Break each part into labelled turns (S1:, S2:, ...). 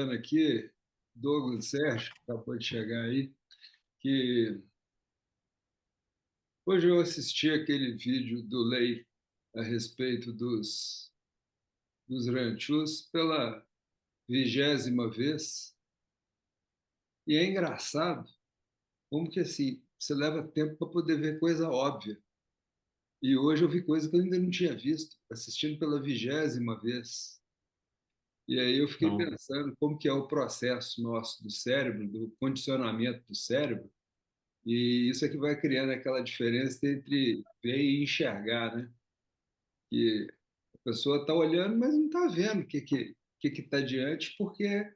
S1: comentando aqui, Douglas Sérgio, que acabou de chegar aí, que hoje eu assisti aquele vídeo do Lei a respeito dos ranchos pela 20ª vez, e é engraçado como que assim, você leva tempo para poder ver coisa óbvia. E hoje eu vi coisa que eu ainda não tinha visto, assistindo pela 20ª vez. E aí eu fiquei
S2: Não,
S1: pensando como que é o processo nosso do cérebro, do condicionamento do cérebro, e isso é que vai criando aquela diferença entre ver e enxergar, né? Que a pessoa está olhando, mas não está vendo o que está diante, porque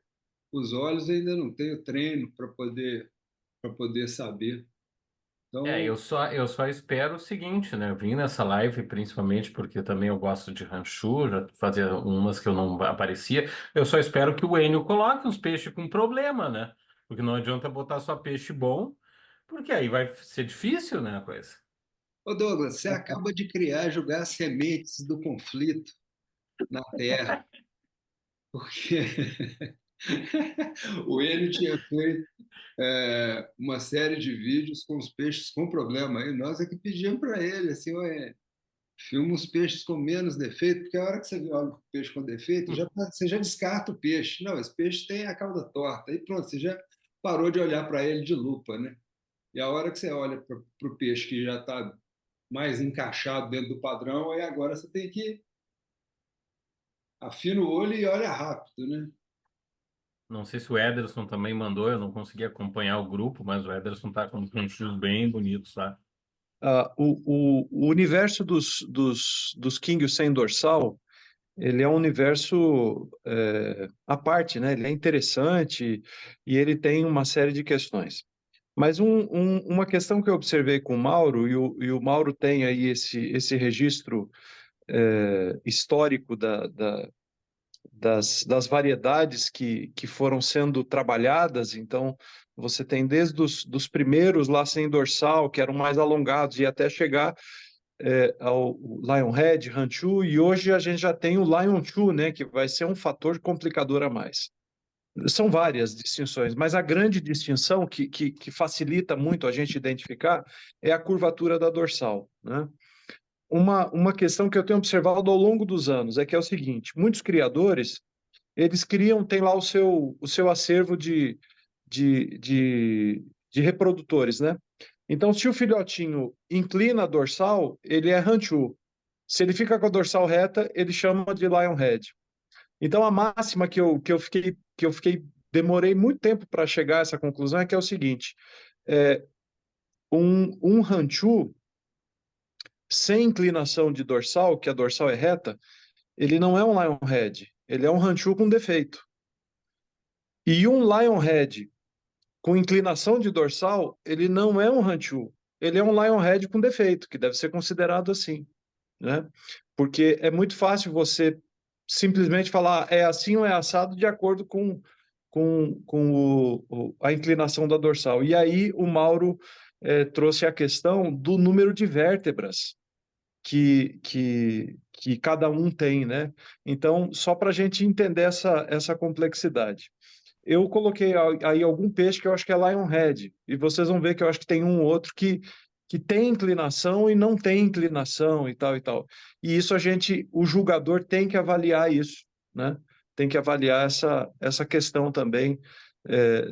S1: os olhos ainda não têm o treino para poder saber. Então,
S2: eu só espero o seguinte, né? Eu vim nessa live principalmente porque também eu gosto de ranchu, já fazia umas que eu não aparecia. Eu só espero que o Enio coloque uns peixes com problema, né? Porque não adianta botar só peixe bom, porque aí vai ser difícil, né, a coisa.
S1: ô Douglas, você acaba de criar, jogar as sementes do conflito na Terra, porque o Enio tinha feito uma série de vídeos com os peixes com problema. E nós é que pedimos para ele, assim, ué, filma os peixes com menos defeito, porque a hora que você vê o peixe com defeito, você já descarta o peixe. Não, esse peixe tem a cauda torta. Aí pronto, você já parou de olhar para ele de lupa, né? E a hora que você olha para o peixe que já está mais encaixado dentro do padrão, aí agora você tem que afina o olho e olha rápido, né?
S2: Não sei se o Ederson também mandou, eu não consegui acompanhar o grupo, mas o Ederson tá com uns ranchos bem bonitos, tá?
S3: O universo dos King sem dorsal, ele é um universo à parte, né? Ele é interessante e ele tem uma série de questões. Mas uma questão que eu observei com o Mauro, e o Mauro tem aí esse registro histórico das variedades que foram sendo trabalhadas. Então, você tem desde dos primeiros lá sem dorsal, que eram mais alongados, e até chegar ao Lionhead, Ranchu, e hoje a gente já tem o Lionchu, né, que vai ser um fator complicador a mais. São várias distinções, mas a grande distinção que facilita muito a gente identificar é a curvatura da dorsal, né? Uma questão que eu tenho observado ao longo dos anos é que é o seguinte: muitos criadores eles criam, tem lá o seu acervo de, de, de reprodutores, né? Então, se o filhotinho inclina a dorsal, ele é ranchu. Se ele fica com a dorsal reta, ele chama de lionhead. Então, a máxima que eu fiquei, demorei muito tempo para chegar a essa conclusão é que é o seguinte: é, um ranchu sem inclinação de dorsal, que a dorsal é reta, ele não é um lionhead, ele é um ranchu com defeito. E um lionhead com inclinação de dorsal, ele não é um ranchu, ele é um lionhead com defeito, que deve ser considerado assim, né? Porque é muito fácil você simplesmente falar é assim ou é assado de acordo com a inclinação da dorsal. E aí o Mauro trouxe a questão do número de vértebras que cada um tem, né? Então, só para a gente entender essa complexidade. Eu coloquei aí algum peixe que eu acho que é Lionhead, e vocês vão ver que eu acho que tem um outro que tem inclinação e não tem inclinação e tal e tal. E isso o julgador tem que avaliar isso, né? Tem que avaliar essa questão também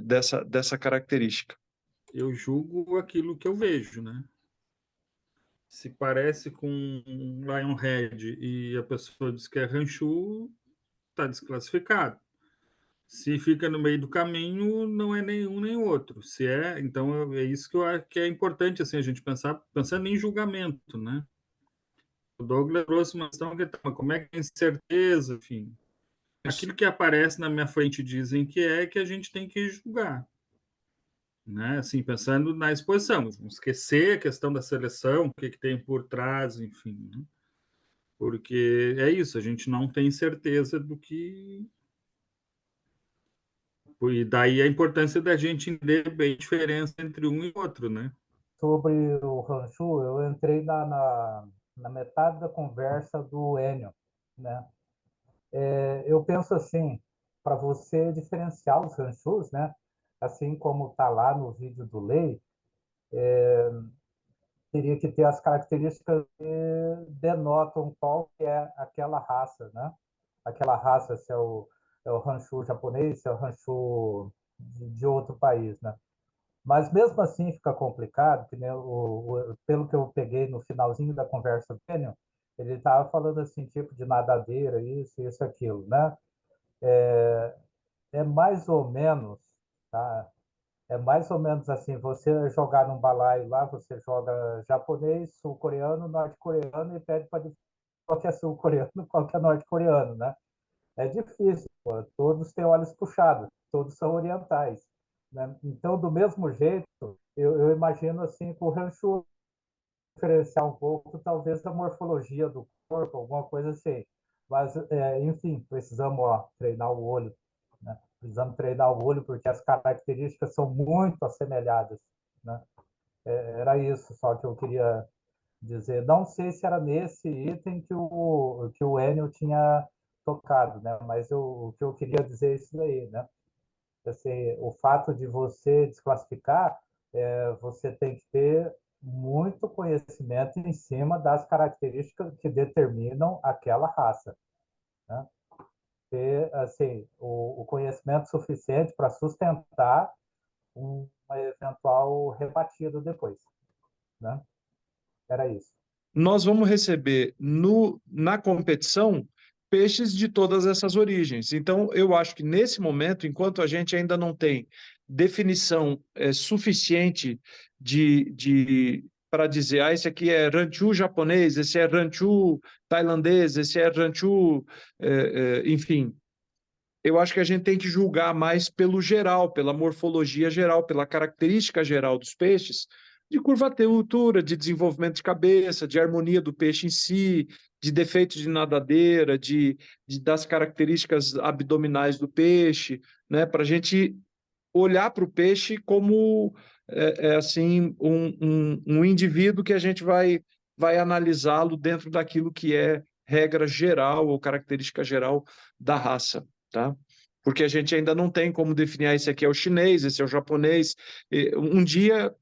S3: dessa característica.
S4: Eu julgo aquilo que eu vejo, né? Se parece com um Lionhead e a pessoa diz que é Ranchu, está desclassificado. Se fica no meio do caminho, não é nenhum nem outro. Se é, então é isso que eu acho que é importante assim a gente pensando em julgamento, né? O Douglas trouxe uma questão que como é que tem certeza, enfim. Aquilo que aparece na minha frente dizem que a gente tem que julgar, né? Assim, pensando na exposição, não esquecer a questão da seleção, o que tem por trás, enfim, né? Porque é isso, a gente não tem certeza do que. E daí a importância da gente entender bem a diferença entre um e outro, né?
S5: Sobre o Ranchu, eu entrei na metade da conversa do Enio, né? Eu penso assim, para você diferenciar os ranchos, né? Assim como está lá no vídeo do Lei, teria que ter as características que denotam qual que é aquela raça, né? Aquela raça, se é o ranchu japonês, se é o ranchu de outro país, né? Mas mesmo assim fica complicado, que, né, pelo que eu peguei no finalzinho da conversa do Daniel, ele estava falando assim, tipo de nadadeira, isso, aquilo, né? É mais ou menos, tá? É mais ou menos assim, você jogar num balaio lá, você joga japonês, sul-coreano, norte-coreano e pede para qual que é sul-coreano, qual que é norte-coreano, né? É difícil, pô. Todos têm olhos puxados, todos são orientais, né? Então, do mesmo jeito, eu imagino assim que o rancho diferenciar um pouco, talvez, da morfologia do corpo, alguma coisa assim. Mas, enfim, precisamos treinar o olho, né? Precisamos treinar o olho porque as características são muito assemelhadas, né? Era isso só que eu queria dizer. Não sei se era nesse item que o Enio tinha tocado, né? Mas o que eu queria dizer é isso daí, né? Assim, o fato de você desclassificar, você tem que ter muito conhecimento em cima das características que determinam aquela raça, né? Ter, assim, o conhecimento suficiente para sustentar uma eventual rebatida depois, né? Era isso.
S3: Nós vamos receber na competição peixes de todas essas origens. Então, eu acho que nesse momento, enquanto a gente ainda não tem definição suficiente para dizer, esse aqui é ranchu japonês, esse é ranchu tailandês, esse é ranchu, enfim, eu acho que a gente tem que julgar mais pelo geral, pela morfologia geral, pela característica geral dos peixes, de curvatura, de desenvolvimento de cabeça, de harmonia do peixe em si, de defeitos de nadadeira, das características abdominais do peixe, né? Para a gente olhar para o peixe como assim um indivíduo que a gente vai analisá-lo dentro daquilo que é regra geral ou característica geral da raça, tá? Porque a gente ainda não tem como definir esse aqui é o chinês, esse é o japonês. Um dia,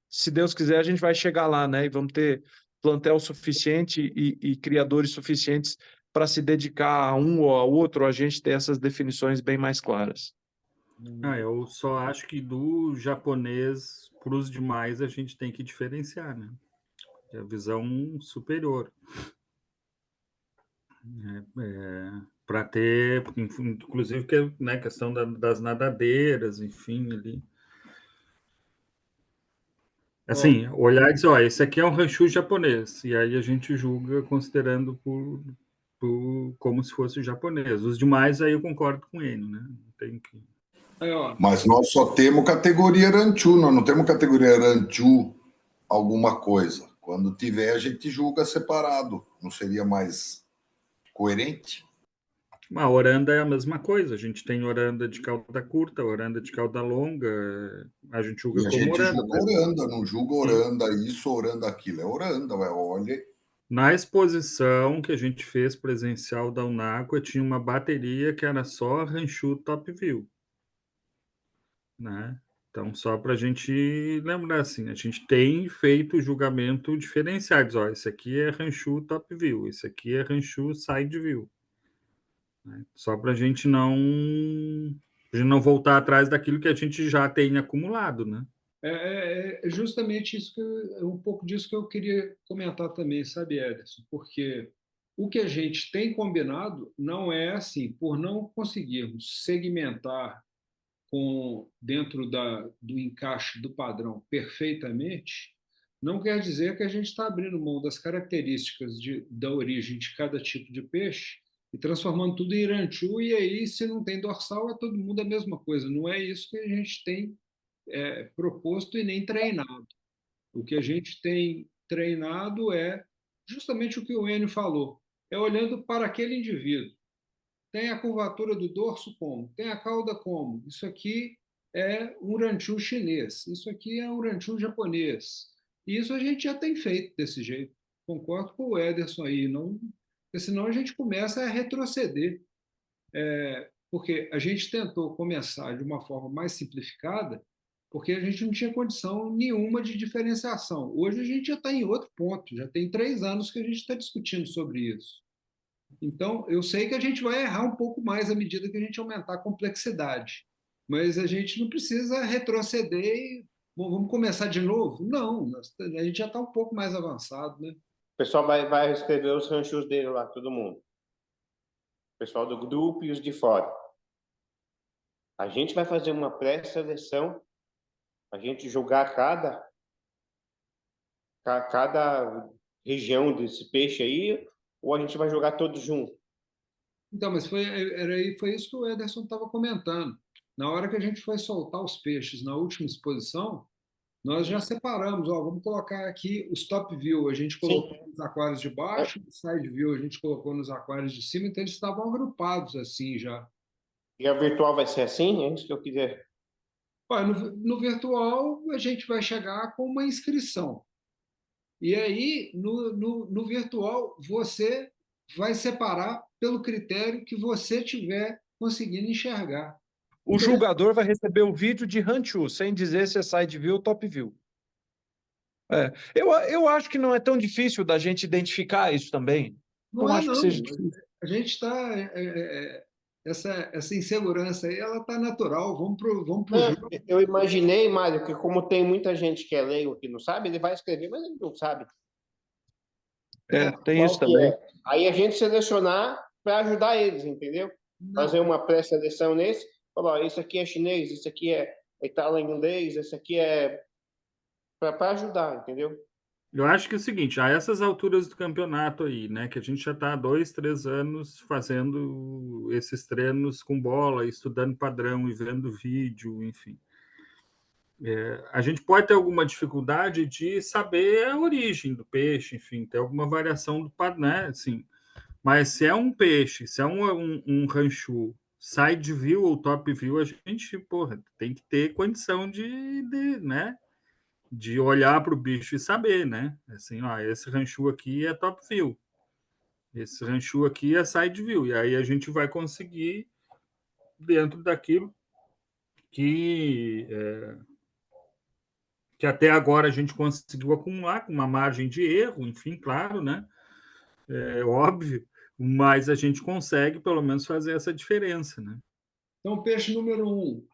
S3: se Deus quiser, a gente vai chegar lá, né? E vamos ter plantel suficiente e criadores suficientes para se dedicar a um ou a outro, a gente ter essas definições bem mais claras.
S4: Eu só acho que do japonês para os demais a gente tem que diferenciar, né? É a visão superior. Para ter, inclusive, que, né, questão das nadadeiras, enfim, ali. Assim, olhar e dizer, ó, esse aqui é um ranchu japonês, e aí a gente julga considerando como se fosse japonês. Os demais, aí eu concordo com ele, né? Não tem que...
S6: Mas nós só temos categoria ranchu, nós não temos categoria ranchu alguma coisa. Quando tiver, a gente julga separado. Não seria mais coerente?
S4: A oranda é a mesma coisa. A gente tem oranda de cauda curta, oranda de cauda longa. A gente julga
S6: E a
S4: como
S6: gente
S4: oranda.
S6: julga oranda, não julga oranda isso, oranda aquilo. É oranda, olha.
S4: Na exposição que a gente fez presencial da Unáqua, tinha uma bateria que era só ranchu top view, né? Então, só para a gente lembrar, assim, a gente tem feito julgamento diferenciados. Ó, esse aqui é ranchu top view, esse aqui é ranchu side view. Né? Só para a gente não voltar atrás daquilo que a gente já tem acumulado, né?
S1: É justamente isso um pouco disso que eu queria comentar também, sabe, Ederson? Porque o que a gente tem combinado não é assim, por não conseguirmos segmentar dentro do encaixe do padrão perfeitamente, não quer dizer que a gente está abrindo mão das características da origem de cada tipo de peixe e transformando tudo em ranchu, e aí, se não tem dorsal, é todo mundo a mesma coisa. Não é isso que a gente tem proposto e nem treinado. O que a gente tem treinado é justamente o que o Enio falou, é olhando para aquele indivíduo. Tem a curvatura do dorso como? Tem a cauda como? Isso aqui é um ranchu chinês, isso aqui é um ranchu japonês. E isso a gente já tem feito desse jeito. Concordo com o Ederson aí, não, porque senão a gente começa a retroceder. porque a gente tentou começar de uma forma mais simplificada, porque a gente não tinha condição nenhuma de diferenciação. Hoje a gente já está em outro ponto, já tem 3 anos que a gente está discutindo sobre isso. Então, eu sei que a gente vai errar um pouco mais à medida que a gente aumentar a complexidade, mas a gente não precisa retroceder e bom, vamos começar de novo? Não, a gente já está um pouco mais avançado, né?
S7: O pessoal vai escrever os ranchos dele lá, todo mundo. O pessoal do grupo e os de fora. A gente vai fazer uma pré-seleção, a gente julgar cada região desse peixe aí, ou a gente vai jogar todos juntos?
S1: Então, mas foi isso que o Ederson estava comentando. Na hora que a gente foi soltar os peixes na última exposição, nós já separamos, ó, vamos colocar aqui os top view, a gente colocou
S7: Sim.
S1: nos aquários de baixo, o side view a gente colocou nos aquários de cima, então eles estavam agrupados assim já.
S7: E a virtual vai ser assim? É isso que eu quiser.
S1: Olha, no virtual a gente vai chegar com uma inscrição. E aí, no virtual, você vai separar pelo critério que você tiver conseguindo enxergar.
S3: O julgador vai receber o vídeo de Ranchu, sem dizer se é side view ou top view. Eu acho que não é tão difícil da gente identificar isso também.
S1: Não
S3: Não
S1: é,
S3: acho que
S1: não.
S3: seja difícil.
S1: A gente está. Essa insegurança aí, ela está natural. Vamos pro jogo.
S7: Eu imaginei, Mário, que como tem muita gente que é leigo que não sabe, ele vai escrever, mas ele não sabe.
S3: Tem
S7: Qual
S3: isso
S7: que
S3: também.
S7: é. Aí a gente selecionar para ajudar eles, entendeu? Fazer uma pré-seleção nesse, falar, isso aqui é chinês, isso aqui é tailandês, isso aqui é para ajudar, entendeu?
S4: Eu acho que é o seguinte, a essas alturas do campeonato aí, né, que a gente já está há 2, 3 anos fazendo esses treinos com bola, estudando padrão e vendo vídeo, enfim. A gente pode ter alguma dificuldade de saber a origem do peixe, enfim, ter alguma variação do padrão, né, assim. Mas se é um peixe, se é um ranchu, side view ou top view, a gente, porra, tem que ter condição né, de olhar para o bicho e saber, né? Assim, ó, esse ranchu aqui é top view, esse ranchu aqui é side view, e aí a gente vai conseguir, dentro daquilo que até agora a gente conseguiu acumular, com uma margem de erro, enfim, claro, né? É óbvio, mas a gente consegue pelo menos fazer essa diferença, né?
S1: Então, peixe número 1.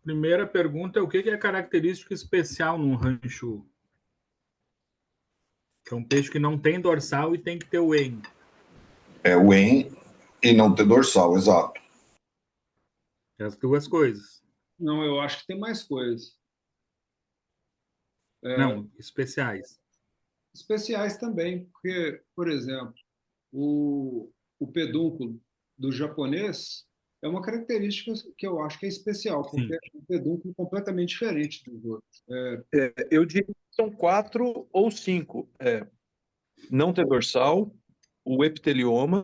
S4: Primeira pergunta é o que é característica especial num rancho? Que é um peixe que não tem dorsal e tem que ter o EN.
S6: É o EN e não ter dorsal, exato.
S4: As duas coisas.
S1: Não, eu acho que tem mais coisas.
S4: Não, especiais.
S1: Especiais também, porque, por exemplo, o pedúnculo do japonês é uma característica que eu acho que é especial, porque
S4: Sim.
S1: é um pedúnculo completamente diferente dos outros.
S3: Eu diria que são 4 ou 5. Não ter dorsal, o epitelioma,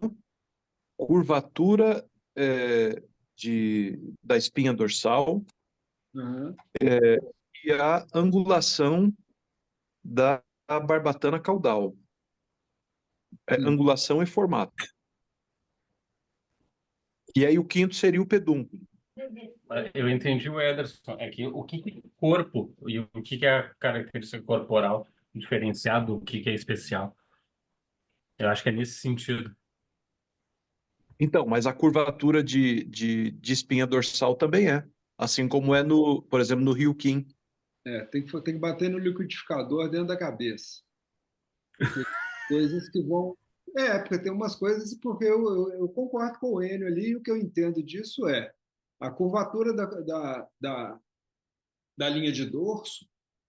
S3: curvatura da espinha dorsal e a angulação da barbatana caudal. Angulação e formato. E aí o quinto seria o pedúnculo.
S2: Eu entendi o Ederson. É que o que é corpo e o que é a característica corporal diferenciado do que é especial. Eu acho que é nesse sentido.
S3: Então, mas a curvatura de espinha dorsal também é. Assim como é, por exemplo, no Ryukin.
S1: Tem que bater no liquidificador dentro da cabeça. Porque coisas que vão. Porque tem umas coisas, porque eu concordo com o Enio ali, e o que eu entendo disso é a curvatura da linha de dorso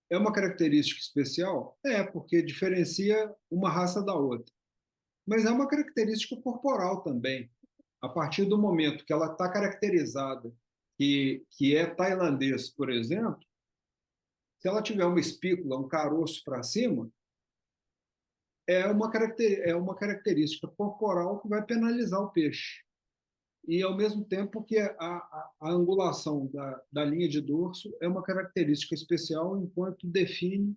S1: é uma característica especial? Porque diferencia uma raça da outra. Mas é uma característica corporal também. A partir do momento que ela está caracterizada que é tailandês, por exemplo, se ela tiver uma espícula, um caroço para cima, é uma característica corporal que vai penalizar o peixe. E, ao mesmo tempo, que a angulação da linha de dorso é uma característica especial, enquanto define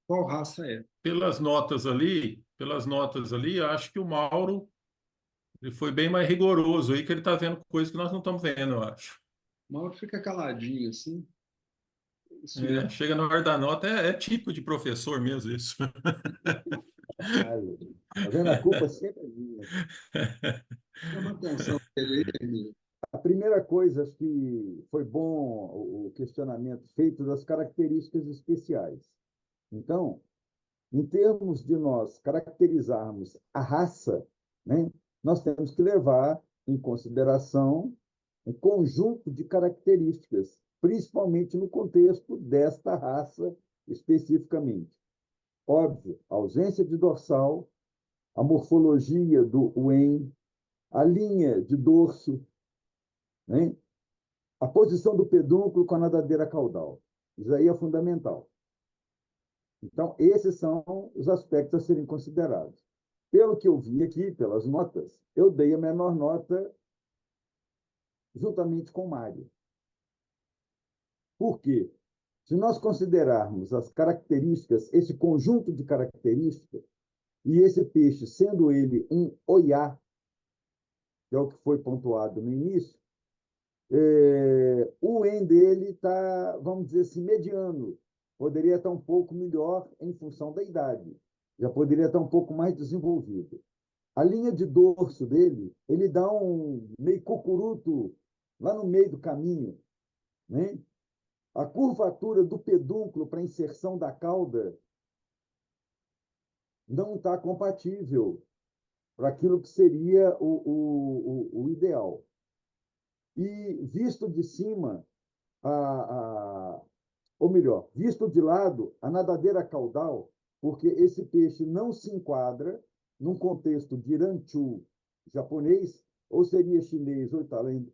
S1: qual raça é.
S8: Pelas notas ali, acho que o Mauro ele foi bem mais rigoroso aí, que ele está vendo coisas que nós não estamos vendo, eu acho.
S1: O Mauro fica caladinho, assim. Isso
S8: Chega na hora da nota, é típico de professor mesmo isso.
S9: Tá vendo? A culpa sempre é minha.
S1: chama a atenção dele.
S9: A primeira coisa, acho que foi bom o questionamento feito das características especiais. Então, em termos de nós caracterizarmos a raça, né, nós temos que levar em consideração um conjunto de características, principalmente no contexto desta raça especificamente. Óbvio, a ausência de dorsal, a morfologia do Wen, a linha de dorso, né? A posição do pedúnculo com a nadadeira caudal. Isso aí é fundamental. Então, esses são os aspectos a serem considerados. Pelo que eu vi aqui, pelas notas, eu dei a menor nota juntamente com o Mário. Por quê? Se nós considerarmos as características, esse conjunto de características, e esse peixe, sendo ele um oiá, que é o que foi pontuado no início, o EN dele está, vamos dizer assim, mediano. Poderia estar um pouco melhor em função da idade. Já poderia estar um pouco mais desenvolvido. A linha de dorso dele, ele dá um meio cucuruto lá no meio do caminho, né? A curvatura do pedúnculo para inserção da cauda não está compatível para aquilo que seria o ideal. E visto de cima, ou melhor, visto de lado, a nadadeira caudal, porque esse peixe não se enquadra num contexto de ranchu japonês, ou seria chinês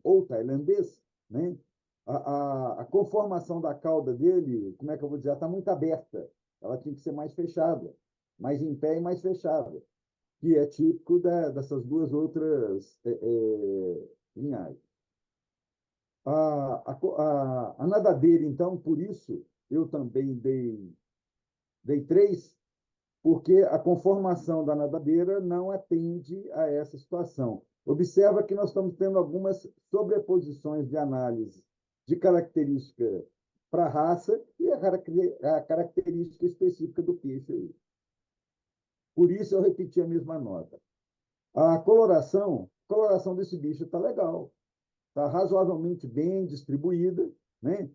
S9: ou tailandês, né? A conformação da cauda dele, como é que eu vou dizer, está muito aberta. Ela tinha que ser mais fechada, mais em pé e mais fechada, que é típico dessas duas outras linhagens. A nadadeira, então, por isso, eu também dei 3, porque a conformação da nadadeira não atende a essa situação. Observa que nós estamos tendo algumas sobreposições de análise de característica para a raça e a característica específica do peixe aí. Por isso eu repeti a mesma nota. A coloração desse bicho está legal, está razoavelmente bem distribuída, né?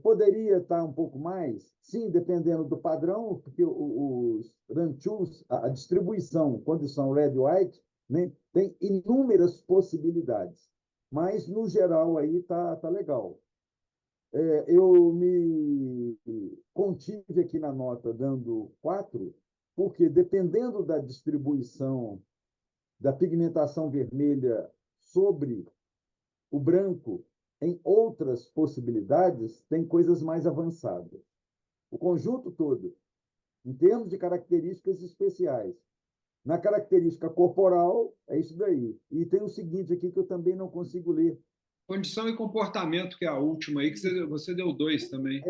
S9: Poderia estar um pouco mais, sim, dependendo do padrão, porque os ranchus, a distribuição, condição red white, né, tem inúmeras possibilidades, mas no geral aí tá legal. Eu me contive aqui na nota dando 4, porque dependendo da distribuição da pigmentação vermelha sobre o branco, em outras possibilidades, tem coisas mais avançadas. O conjunto todo, em termos de características especiais, na característica corporal, é isso daí. E tem o seguinte aqui que eu também não consigo ler.
S1: Condição e comportamento, que é a última aí, que você deu 2 também.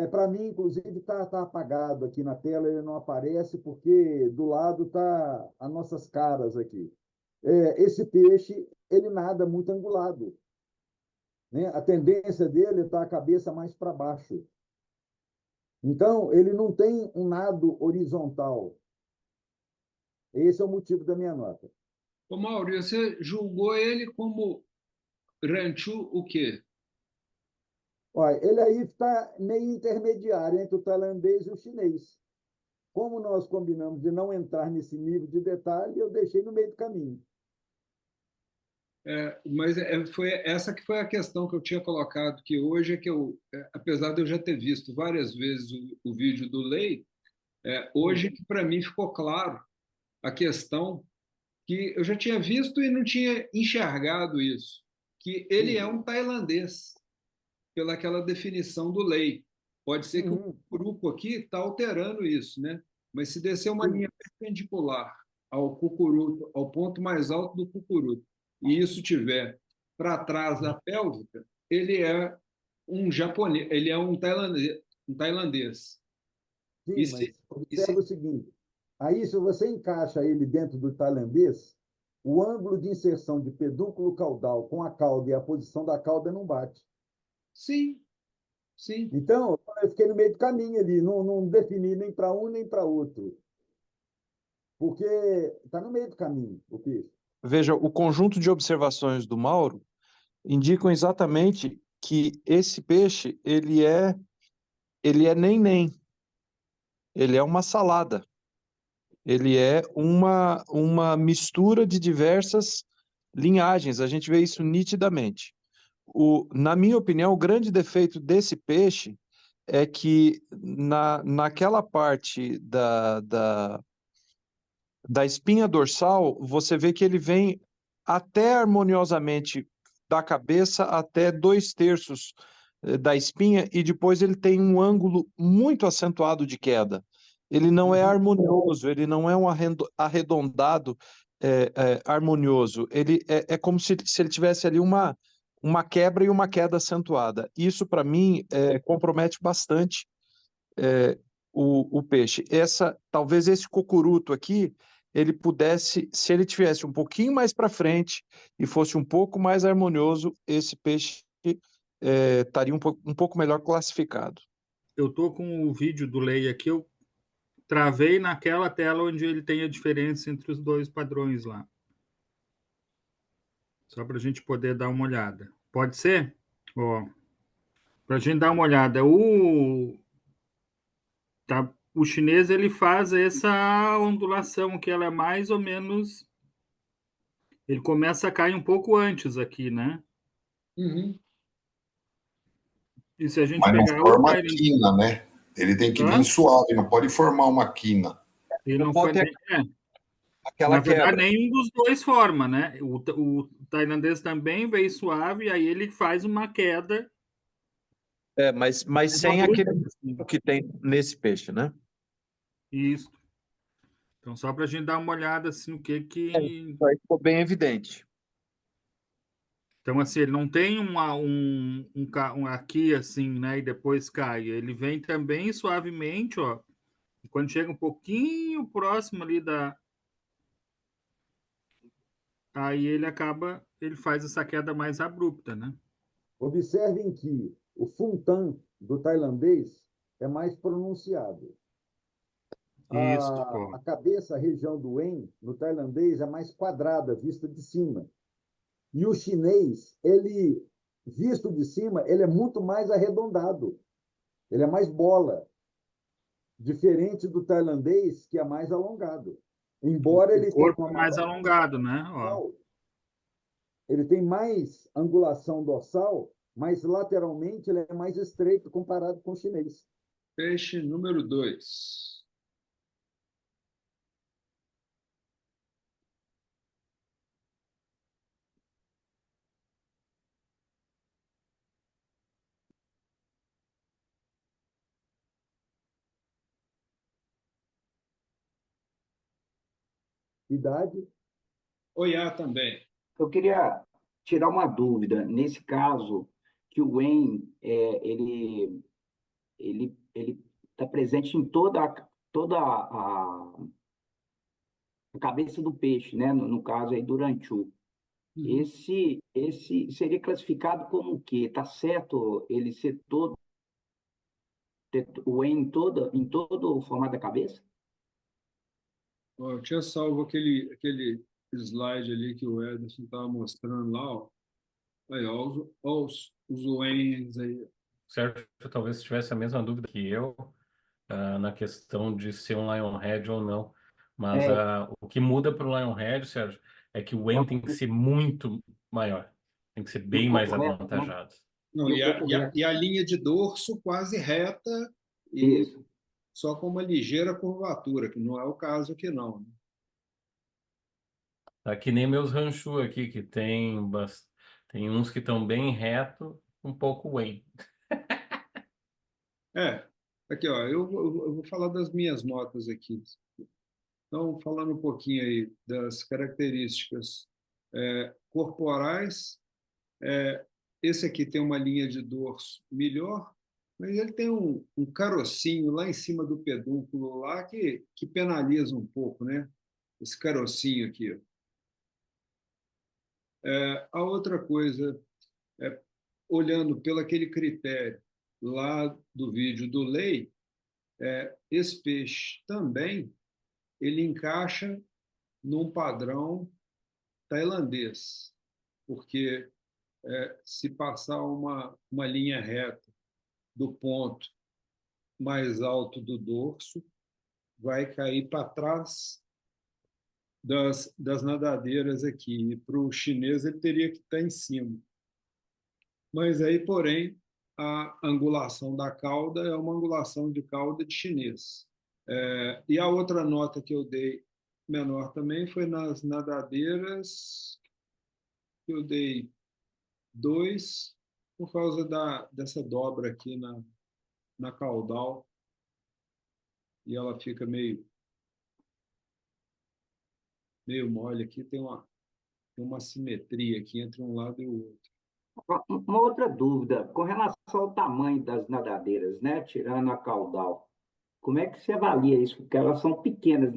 S9: Para mim, inclusive, tá apagado aqui na tela, ele não aparece, porque do lado está as nossas caras aqui. Esse peixe, ele nada muito angulado, né? A tendência dele está a cabeça mais para baixo. Então, ele não tem um nado horizontal. Esse é o motivo da minha nota.
S1: Ô, Mauro, você julgou ele como ranchu o quê?
S9: Olha, ele aí está meio intermediário entre o tailandês e o chinês. Como nós combinamos de não entrar nesse nível de detalhe, eu deixei no meio do caminho.
S1: Mas foi essa que foi a questão que eu tinha colocado, que hoje é que apesar de eu já ter visto várias vezes o vídeo do Lei, hoje que para mim ficou claro a questão que eu já tinha visto e não tinha enxergado isso, que ele é um tailandês, pelaquela definição do lei. Pode ser que o grupo aqui está alterando isso, né? Mas se descer uma linha perpendicular ao cucuruto, ao ponto mais alto do cucuruto, e isso tiver para trás da pélvica, ele é um japonês, ele é um tailandês. Um tailandês.
S9: Sim,
S1: E
S9: mas
S1: se,
S9: observa o seguinte: aí, se você encaixa ele dentro do tailandês, o ângulo de inserção de pedúnculo caudal com a cauda e a posição da cauda não bate.
S1: sim, sim.
S9: Então, eu fiquei no meio do caminho ali, não defini nem para um nem para outro, porque está no meio do caminho o peixe.
S3: Veja, o conjunto de observações do Mauro indicam exatamente que esse peixe, ele é nem, ele é uma salada. Ele é uma mistura de diversas linhagens, a gente vê isso nitidamente. Na minha opinião, o grande defeito desse peixe é que naquela parte da espinha dorsal, você vê que ele vem até harmoniosamente da cabeça até 2/3 da espinha e depois ele tem um ângulo muito acentuado de queda. Ele não é harmonioso, ele não é um arredondado harmonioso. Ele é como se ele tivesse ali uma quebra e uma queda acentuada. Isso, para mim, compromete bastante o peixe. Talvez esse cocuruto aqui, ele pudesse, se ele tivesse um pouquinho mais para frente e fosse um pouco mais harmonioso, esse peixe estaria um pouco melhor classificado.
S4: Eu tô com o vídeo do Lei aqui, eu travei naquela tela onde ele tem a diferença entre os dois padrões lá. Só para a gente poder dar uma olhada. Pode ser? Ó, para a gente dar uma olhada. O chinês ele faz essa ondulação que ela é mais ou menos. Ele começa a cair um pouco antes aqui, né?
S1: Uhum.
S4: E se a gente
S6: Mas não
S4: pegar
S6: forma quina, né? Ele tem que vir suave, não pode formar uma quina.
S4: Ele não pode ter
S3: aquela
S4: na verdade,
S3: quebra.
S4: nenhum dos dois forma, né? O tailandês também veio suave, aí ele faz uma queda.
S3: Mas sem aquele que tem nesse peixe, né?
S4: Isso. Então, só para a gente dar uma olhada assim, o que.
S3: Isso aí ficou bem evidente.
S4: Então, assim, ele não tem um aqui, assim, né? E depois cai. Ele vem também suavemente, ó. E quando chega um pouquinho próximo ali da. Aí ele faz essa queda mais abrupta, né?
S9: Observem que o funtan do tailandês é mais pronunciado.
S4: Isso.
S9: A cabeça, a região do Wen, no tailandês, é mais quadrada, vista de cima. E o chinês, ele, visto de cima, ele é muito mais arredondado. Ele é mais bola. Diferente do tailandês, que é mais alongado. Embora ele tenha
S4: O corpo mais alongado, né? Ó.
S9: Ele tem mais angulação dorsal, mas lateralmente ele é mais estreito comparado com o chinês.
S1: Peixe número 2.
S9: Idade?
S1: Oiá também.
S10: Eu queria tirar uma dúvida. Nesse caso, que o Wen ele está presente em toda a cabeça do peixe, né? No caso aí do ranchu. Esse seria classificado como o quê? Tá certo ele ser todo o Wen em todo o formato da cabeça?
S1: Eu tinha salvo aquele slide ali que o Ederson estava mostrando lá, ó. Aí, ó, os Waynes aí.
S2: Sérgio talvez tivesse a mesma dúvida que eu na questão de ser um Lionhead ou não. Mas o que muda para o Lionhead, Sérgio, é que o Wayne tem que ser muito maior. Tem que ser bem mais avantajado.
S1: Não, e a linha de dorso quase reta e
S10: Isso.
S1: só com uma ligeira curvatura, que não é o caso aqui, não. Né?
S2: Tá que nem meus ranchu aqui, que tem Tem uns que estão bem reto, um pouco whey.
S1: Aqui, ó, eu vou falar das minhas notas aqui. Então, falando um pouquinho aí das características corporais, esse aqui tem uma linha de dorso melhor, mas ele tem um carocinho lá em cima do pedúnculo lá que penaliza um pouco, né? Esse carocinho aqui. Ó. A outra coisa, olhando pelo aquele critério lá do vídeo do Lei, esse peixe também ele encaixa num padrão tailandês, porque se passar uma linha reta do ponto mais alto do dorso, vai cair para trás das nadadeiras aqui. E para o chinês ele teria que estar em cima. Mas aí, porém, a angulação da cauda é uma angulação de cauda de chinês. E a outra nota que eu dei menor também foi nas nadadeiras, que eu dei 2, por causa dessa dobra aqui na caudal, e ela fica meio mole aqui, tem uma simetria aqui entre um lado e o outro.
S10: Uma outra dúvida, com relação ao tamanho das nadadeiras, né? Tirando a caudal, como é que você avalia isso? Porque elas são pequenas,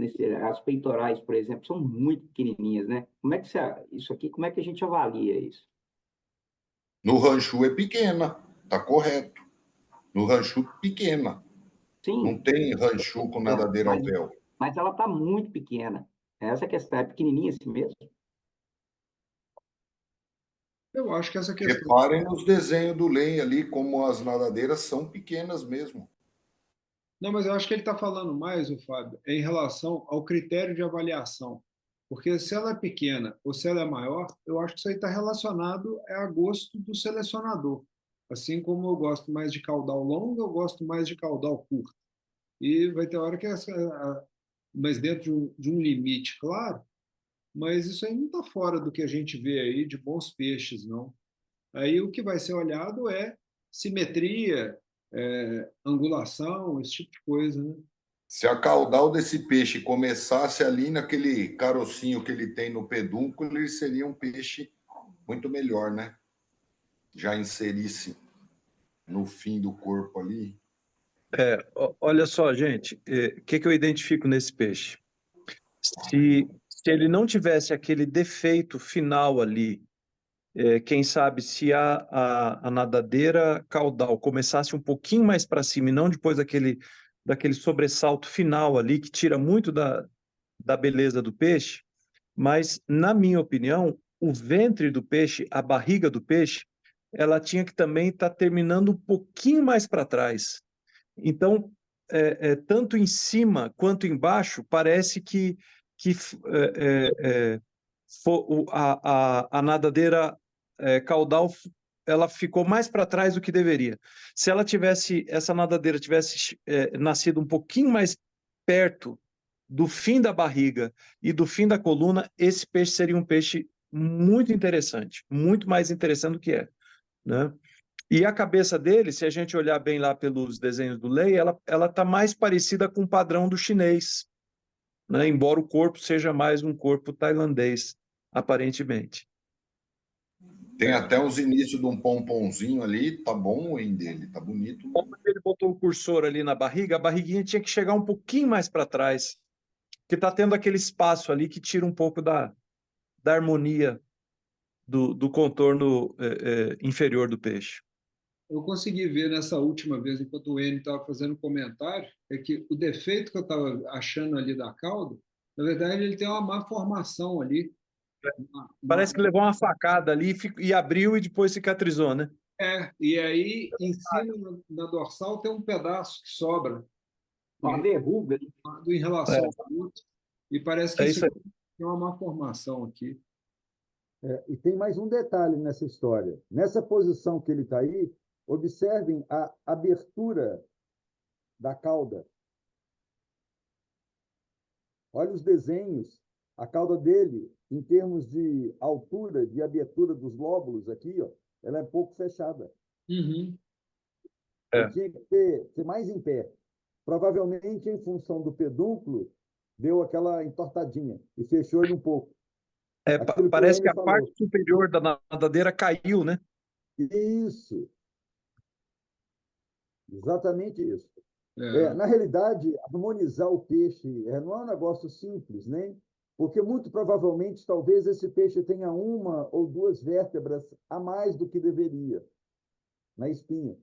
S10: as peitorais, por exemplo, são muito pequenininhas, né? Como é que isso aqui, como é que a gente avalia isso?
S6: No rancho é pequena, tá correto. No rancho pequena.
S10: Sim.
S6: Não tem rancho com nadadeira ao véu.
S10: Mas ela está muito pequena. Essa questão é pequenininha assim mesmo?
S1: Eu acho que essa questão...
S6: Reparem nos desenhos do Lei ali, como as nadadeiras são pequenas mesmo.
S1: Não, mas eu acho que ele está falando mais, o Fábio, em relação ao critério de avaliação. Porque se ela é pequena ou se ela é maior, eu acho que isso aí está relacionado a gosto do selecionador. Assim como eu gosto mais de caudal longo, eu gosto mais de caudal curto. E vai ter hora que mas dentro de um limite, claro, mas isso aí não está fora do que a gente vê aí de bons peixes, não. Aí o que vai ser olhado é simetria, angulação, esse tipo de coisa, né?
S6: Se a caudal desse peixe começasse ali naquele carocinho que ele tem no pedúnculo, ele seria um peixe muito melhor, né? Já inserisse no fim do corpo ali.
S3: Olha só, gente, o que eu identifico nesse peixe? Se ele não tivesse aquele defeito final ali, quem sabe se a nadadeira caudal começasse um pouquinho mais para cima e não depois daquele sobressalto final ali, que tira muito da beleza do peixe, mas, na minha opinião, o ventre do peixe, a barriga do peixe, ela tinha que também estar terminando um pouquinho mais para trás. Então, tanto em cima quanto embaixo, parece que a nadadeira caudal ela ficou mais para trás do que deveria. Se essa nadadeira tivesse nascido um pouquinho mais perto do fim da barriga e do fim da coluna, esse peixe seria um peixe muito interessante, muito mais interessante do que né? E a cabeça dele, se a gente olhar bem lá pelos desenhos do Lei, ela está mais parecida com o padrão do chinês, né? Embora o corpo seja mais um corpo tailandês, aparentemente.
S6: Tem até os inícios de um pomponzinho ali, tá bom o dele, tá bonito.
S3: Como ele botou o cursor ali na barriga, a barriguinha tinha que chegar um pouquinho mais para trás, porque está tendo aquele espaço ali que tira um pouco da harmonia do contorno inferior do peixe.
S1: Eu consegui ver nessa última vez, enquanto o Enio estava fazendo comentário, é que o defeito que eu estava achando ali da cauda, na verdade, ele tem uma má formação ali.
S3: Parece que levou uma facada ali e abriu e depois cicatrizou, né?
S1: E aí, em cima, na dorsal, tem um pedaço que sobra.
S10: Uma verruga.
S1: Em relação ao outro. E parece que isso tem uma má formação aqui.
S9: E tem mais um detalhe nessa história. Nessa posição que ele está aí, observem a abertura da cauda. Olha os desenhos. A cauda dele em termos de altura, de abertura dos lóbulos aqui, ó, ela é pouco fechada.
S1: Uhum.
S9: Eu tinha que ser mais em pé. Provavelmente, em função do pedúnculo, deu aquela entortadinha e fechou ele um pouco. Aquilo que o
S3: Parece que
S9: Enio
S3: a parte
S9: falou.
S3: superior da nadadeira caiu, né?
S9: Isso, exatamente isso.
S1: É.
S9: Na realidade, harmonizar o peixe não é um negócio simples, né? Porque muito provavelmente, talvez esse peixe tenha uma ou duas vértebras a mais do que deveria na espinha.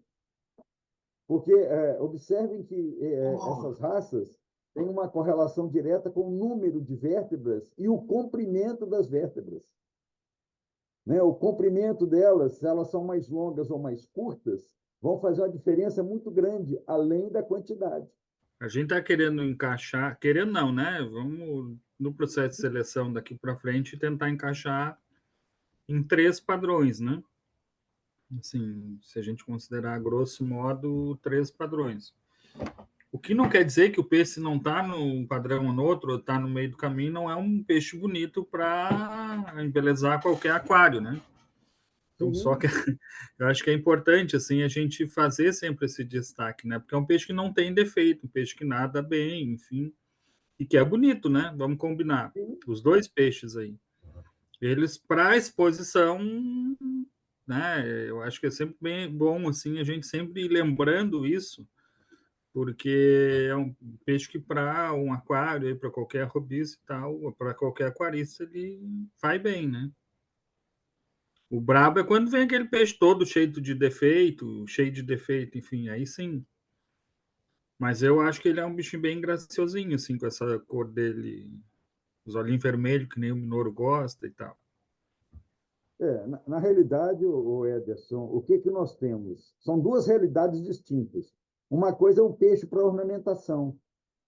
S9: Porque observem que essas raças têm uma correlação direta com o número de vértebras e o comprimento das vértebras. Né? O comprimento delas, se elas são mais longas ou mais curtas, vão fazer uma diferença muito grande, além da quantidade.
S4: A gente está querendo encaixar, querendo não, né? Vamos, no processo de seleção daqui para frente, tentar encaixar em 3 padrões, né? Assim, se a gente considerar, grosso modo, 3 padrões. O que não quer dizer que o peixe não está num padrão ou no outro, ou está no meio do caminho, não é um peixe bonito para embelezar qualquer aquário, né? Então, só que eu acho que é importante assim a gente fazer sempre esse destaque, né? Porque é um peixe que não tem defeito, um peixe que nada bem, enfim, e que é bonito, né? Vamos combinar. Os 2 peixes aí. Eles, para exposição, né? Eu acho que é sempre bem bom assim a gente sempre ir lembrando isso, porque é um peixe que para um aquário, para qualquer robista e tal, para qualquer aquarista, ele vai bem, né? O brabo é quando vem aquele peixe todo cheio de defeito, enfim, aí sim. Mas eu acho que ele é um bichinho bem graciosinho, assim, com essa cor dele, os olhinhos vermelhos, que nem o Minoru gosta e tal.
S9: Na realidade, o Ederson, o que, que nós temos? São duas realidades distintas. Uma coisa é o peixe para ornamentação,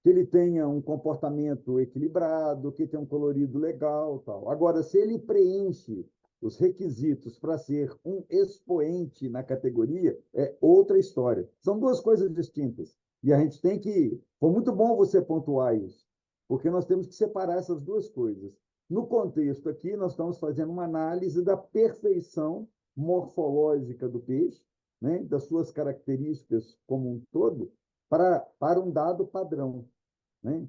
S9: que ele tenha um comportamento equilibrado, que tenha um colorido legal, tal. Agora, se ele preenche os requisitos para ser um expoente na categoria, é outra história. São duas coisas distintas. E a gente tem que. Foi muito bom você pontuar isso, porque nós temos que separar essas duas coisas. No contexto aqui, nós estamos fazendo uma análise da perfeição morfológica do peixe, né, das suas características como um todo, para um dado padrão. Né?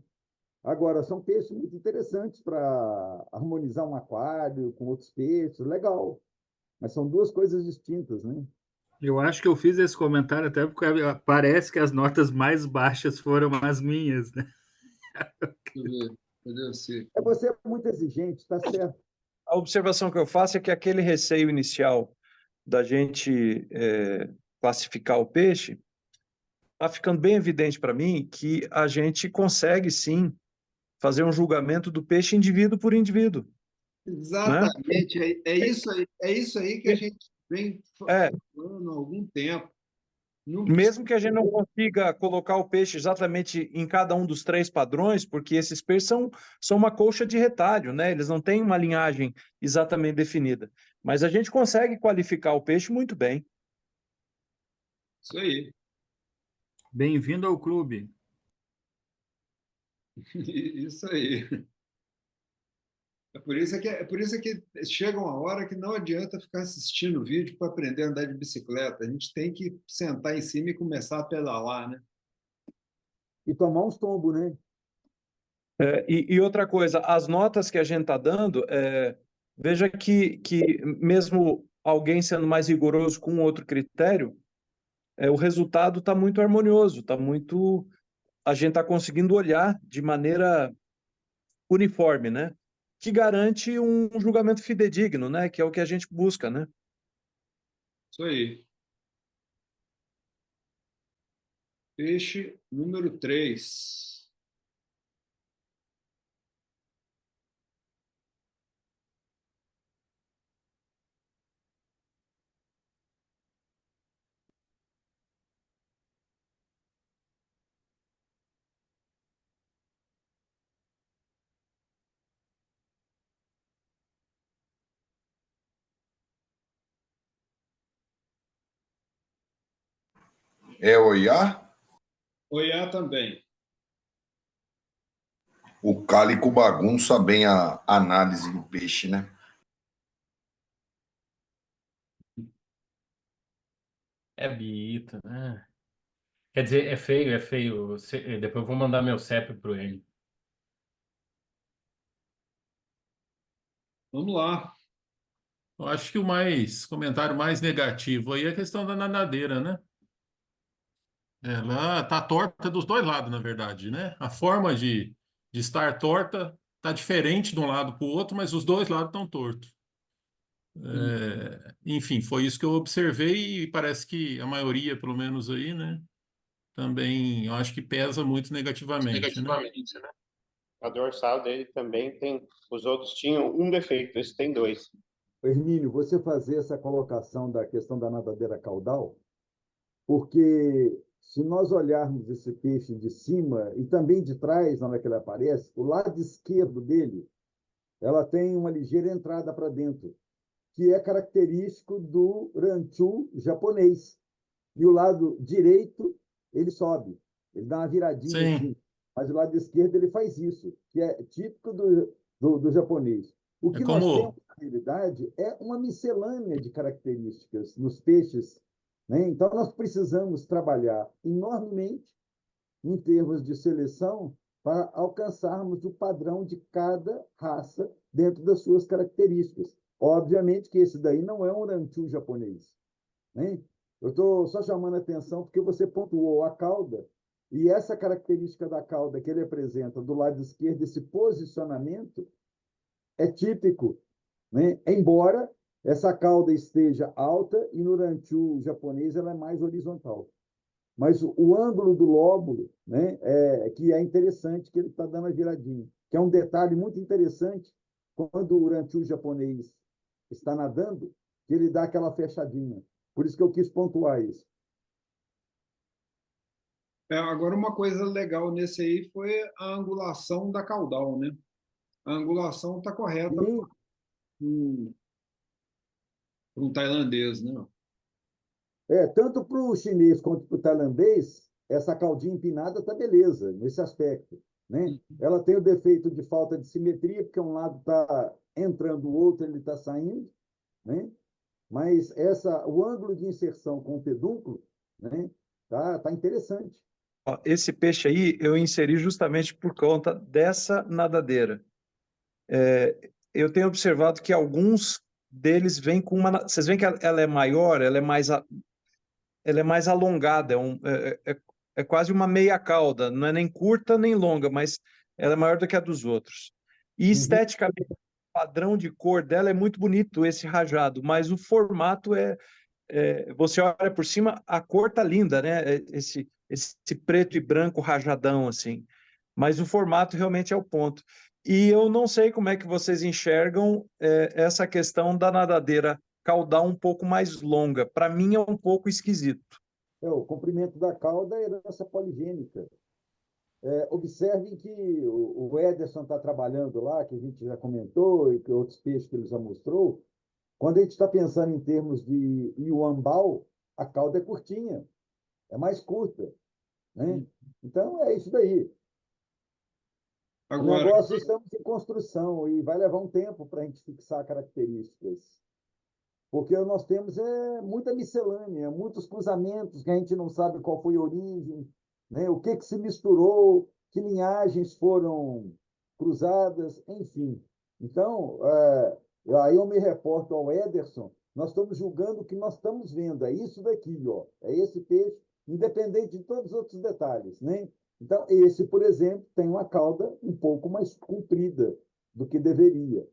S9: Agora, são peixes muito interessantes para harmonizar um aquário com outros peixes, legal, mas são duas coisas distintas. Né?
S4: Eu acho que eu fiz esse comentário até porque parece que as notas mais baixas foram as minhas, né?
S1: Deixa eu ver. Cadê você?
S9: Você é muito exigente, está certo.
S3: A observação que eu faço é que aquele receio inicial da gente classificar o peixe, está ficando bem evidente para mim que a gente consegue sim fazer um julgamento do peixe indivíduo por indivíduo, né?
S1: Exatamente, é isso aí que a gente vem
S3: É,
S1: falando há algum tempo. Não precisa.
S3: mesmo que a gente não consiga colocar o peixe exatamente em cada um dos 3 padrões, porque esses peixes são uma colcha de retalho, né? Eles não têm uma linhagem exatamente definida. Mas a gente consegue qualificar o peixe muito bem.
S1: Isso aí.
S4: Bem-vindo ao clube.
S1: Isso aí. É por isso que chega uma hora que não adianta ficar assistindo vídeo para aprender a andar de bicicleta. A gente tem que sentar em cima e começar a pedalar, né?
S9: E tomar uns tombos, né?
S3: E outra coisa, as notas que a gente está dando, veja que mesmo alguém sendo mais rigoroso com outro critério, o resultado está muito harmonioso, está muito. A gente está conseguindo olhar de maneira uniforme, né? Que garante um julgamento fidedigno, né? Que é o que a gente busca, né?
S1: Isso aí. Peixe número 3.
S6: É Oiá?
S1: Oiá também.
S6: O cálico bagunça bem a análise do peixe, né?
S2: É bonito, né? Quer dizer, é feio, é feio. Depois eu vou mandar meu CEP pro ele.
S1: Vamos lá.
S8: Eu acho que o comentário mais negativo aí é a questão da nadadeira, né? Ela tá torta dos dois lados, na verdade, né? A forma de estar torta tá diferente de um lado para o outro, mas os dois lados estão tortos. Enfim, foi isso que eu observei e parece que a maioria, pelo menos aí, né? Também, eu acho que pesa muito negativamente, né?
S7: A dorsal dele também tem. Os outros tinham um defeito, esse tem dois.
S9: Hermínio, você fazer essa colocação da questão da nadadeira caudal, porque se nós olharmos esse peixe de cima e também de trás, na hora que ele aparece, o lado esquerdo dele, ela tem uma ligeira entrada para dentro, que é característico do ranchu japonês. E o lado direito, ele sobe, ele dá uma viradinha
S8: Sim,
S9: assim, mas o lado esquerdo ele faz isso, que é típico do japonês. O
S8: é
S9: que nós temos,
S8: como.
S9: na realidade, é uma miscelânea de características nos peixes, né? Então, nós precisamos trabalhar enormemente em termos de seleção para alcançarmos o padrão de cada raça dentro das suas características. Obviamente que esse daí não é um ranchu japonês, né? Eu estou só chamando a atenção porque você pontuou a cauda, e essa característica da cauda que ele apresenta do lado esquerdo, esse posicionamento, é típico, né? Embora essa cauda esteja alta e no ranchu japonês ela é mais horizontal. Mas o ângulo do lóbulo, né, que é interessante, que ele está dando a viradinha, que é um detalhe muito interessante quando o ranchu japonês está nadando, que ele dá aquela fechadinha. Por isso que eu quis pontuar isso.
S1: Agora, uma coisa legal nesse aí foi a angulação da caudal, né? A angulação está correta
S9: E
S1: para um tailandês, né?
S9: tanto para o chinês quanto para o tailandês, essa caudinha empinada está beleza nesse aspecto, né? Ela tem o defeito de falta de simetria, porque um lado está entrando, o outro ele está saindo, né? Mas o ângulo de inserção com o pedúnculo, né, tá interessante.
S3: Esse peixe aí eu inseri justamente por conta dessa nadadeira. Eu tenho observado que alguns deles vêm com uma. Vocês veem que ela é maior, ela é mais alongada, é quase uma meia cauda, não é nem curta nem longa, mas ela é maior do que a dos outros. E esteticamente, o padrão de cor dela é muito bonito, esse rajado, mas o formato você olha por cima, a cor tá linda, né? Esse preto e branco rajadão, assim. Mas o formato realmente é o ponto. E eu não sei como é que vocês enxergam essa questão da nadadeira caudal um pouco mais longa. Para mim é um pouco esquisito.
S9: O comprimento da cauda é herança poligênica. Observem que o Ederson está trabalhando lá, que a gente já comentou, e que outros peixes que ele já mostrou. Quando a gente está pensando em termos de iuambau, a cauda é curtinha, é mais curta, né? Então, é isso daí. O
S1: Agora,
S9: negócio estamos em construção e vai levar um tempo para a gente fixar características, porque nós temos muita miscelânea, muitos cruzamentos que a gente não sabe qual foi a origem, né? O que se misturou, que linhagens foram cruzadas, enfim. Então, aí eu me reporto ao Ederson, nós estamos julgando o que nós estamos vendo, é isso daqui, ó, é esse peixe, independente de todos os outros detalhes, né? Então, esse, por exemplo, tem uma cauda um pouco mais comprida do que deveria,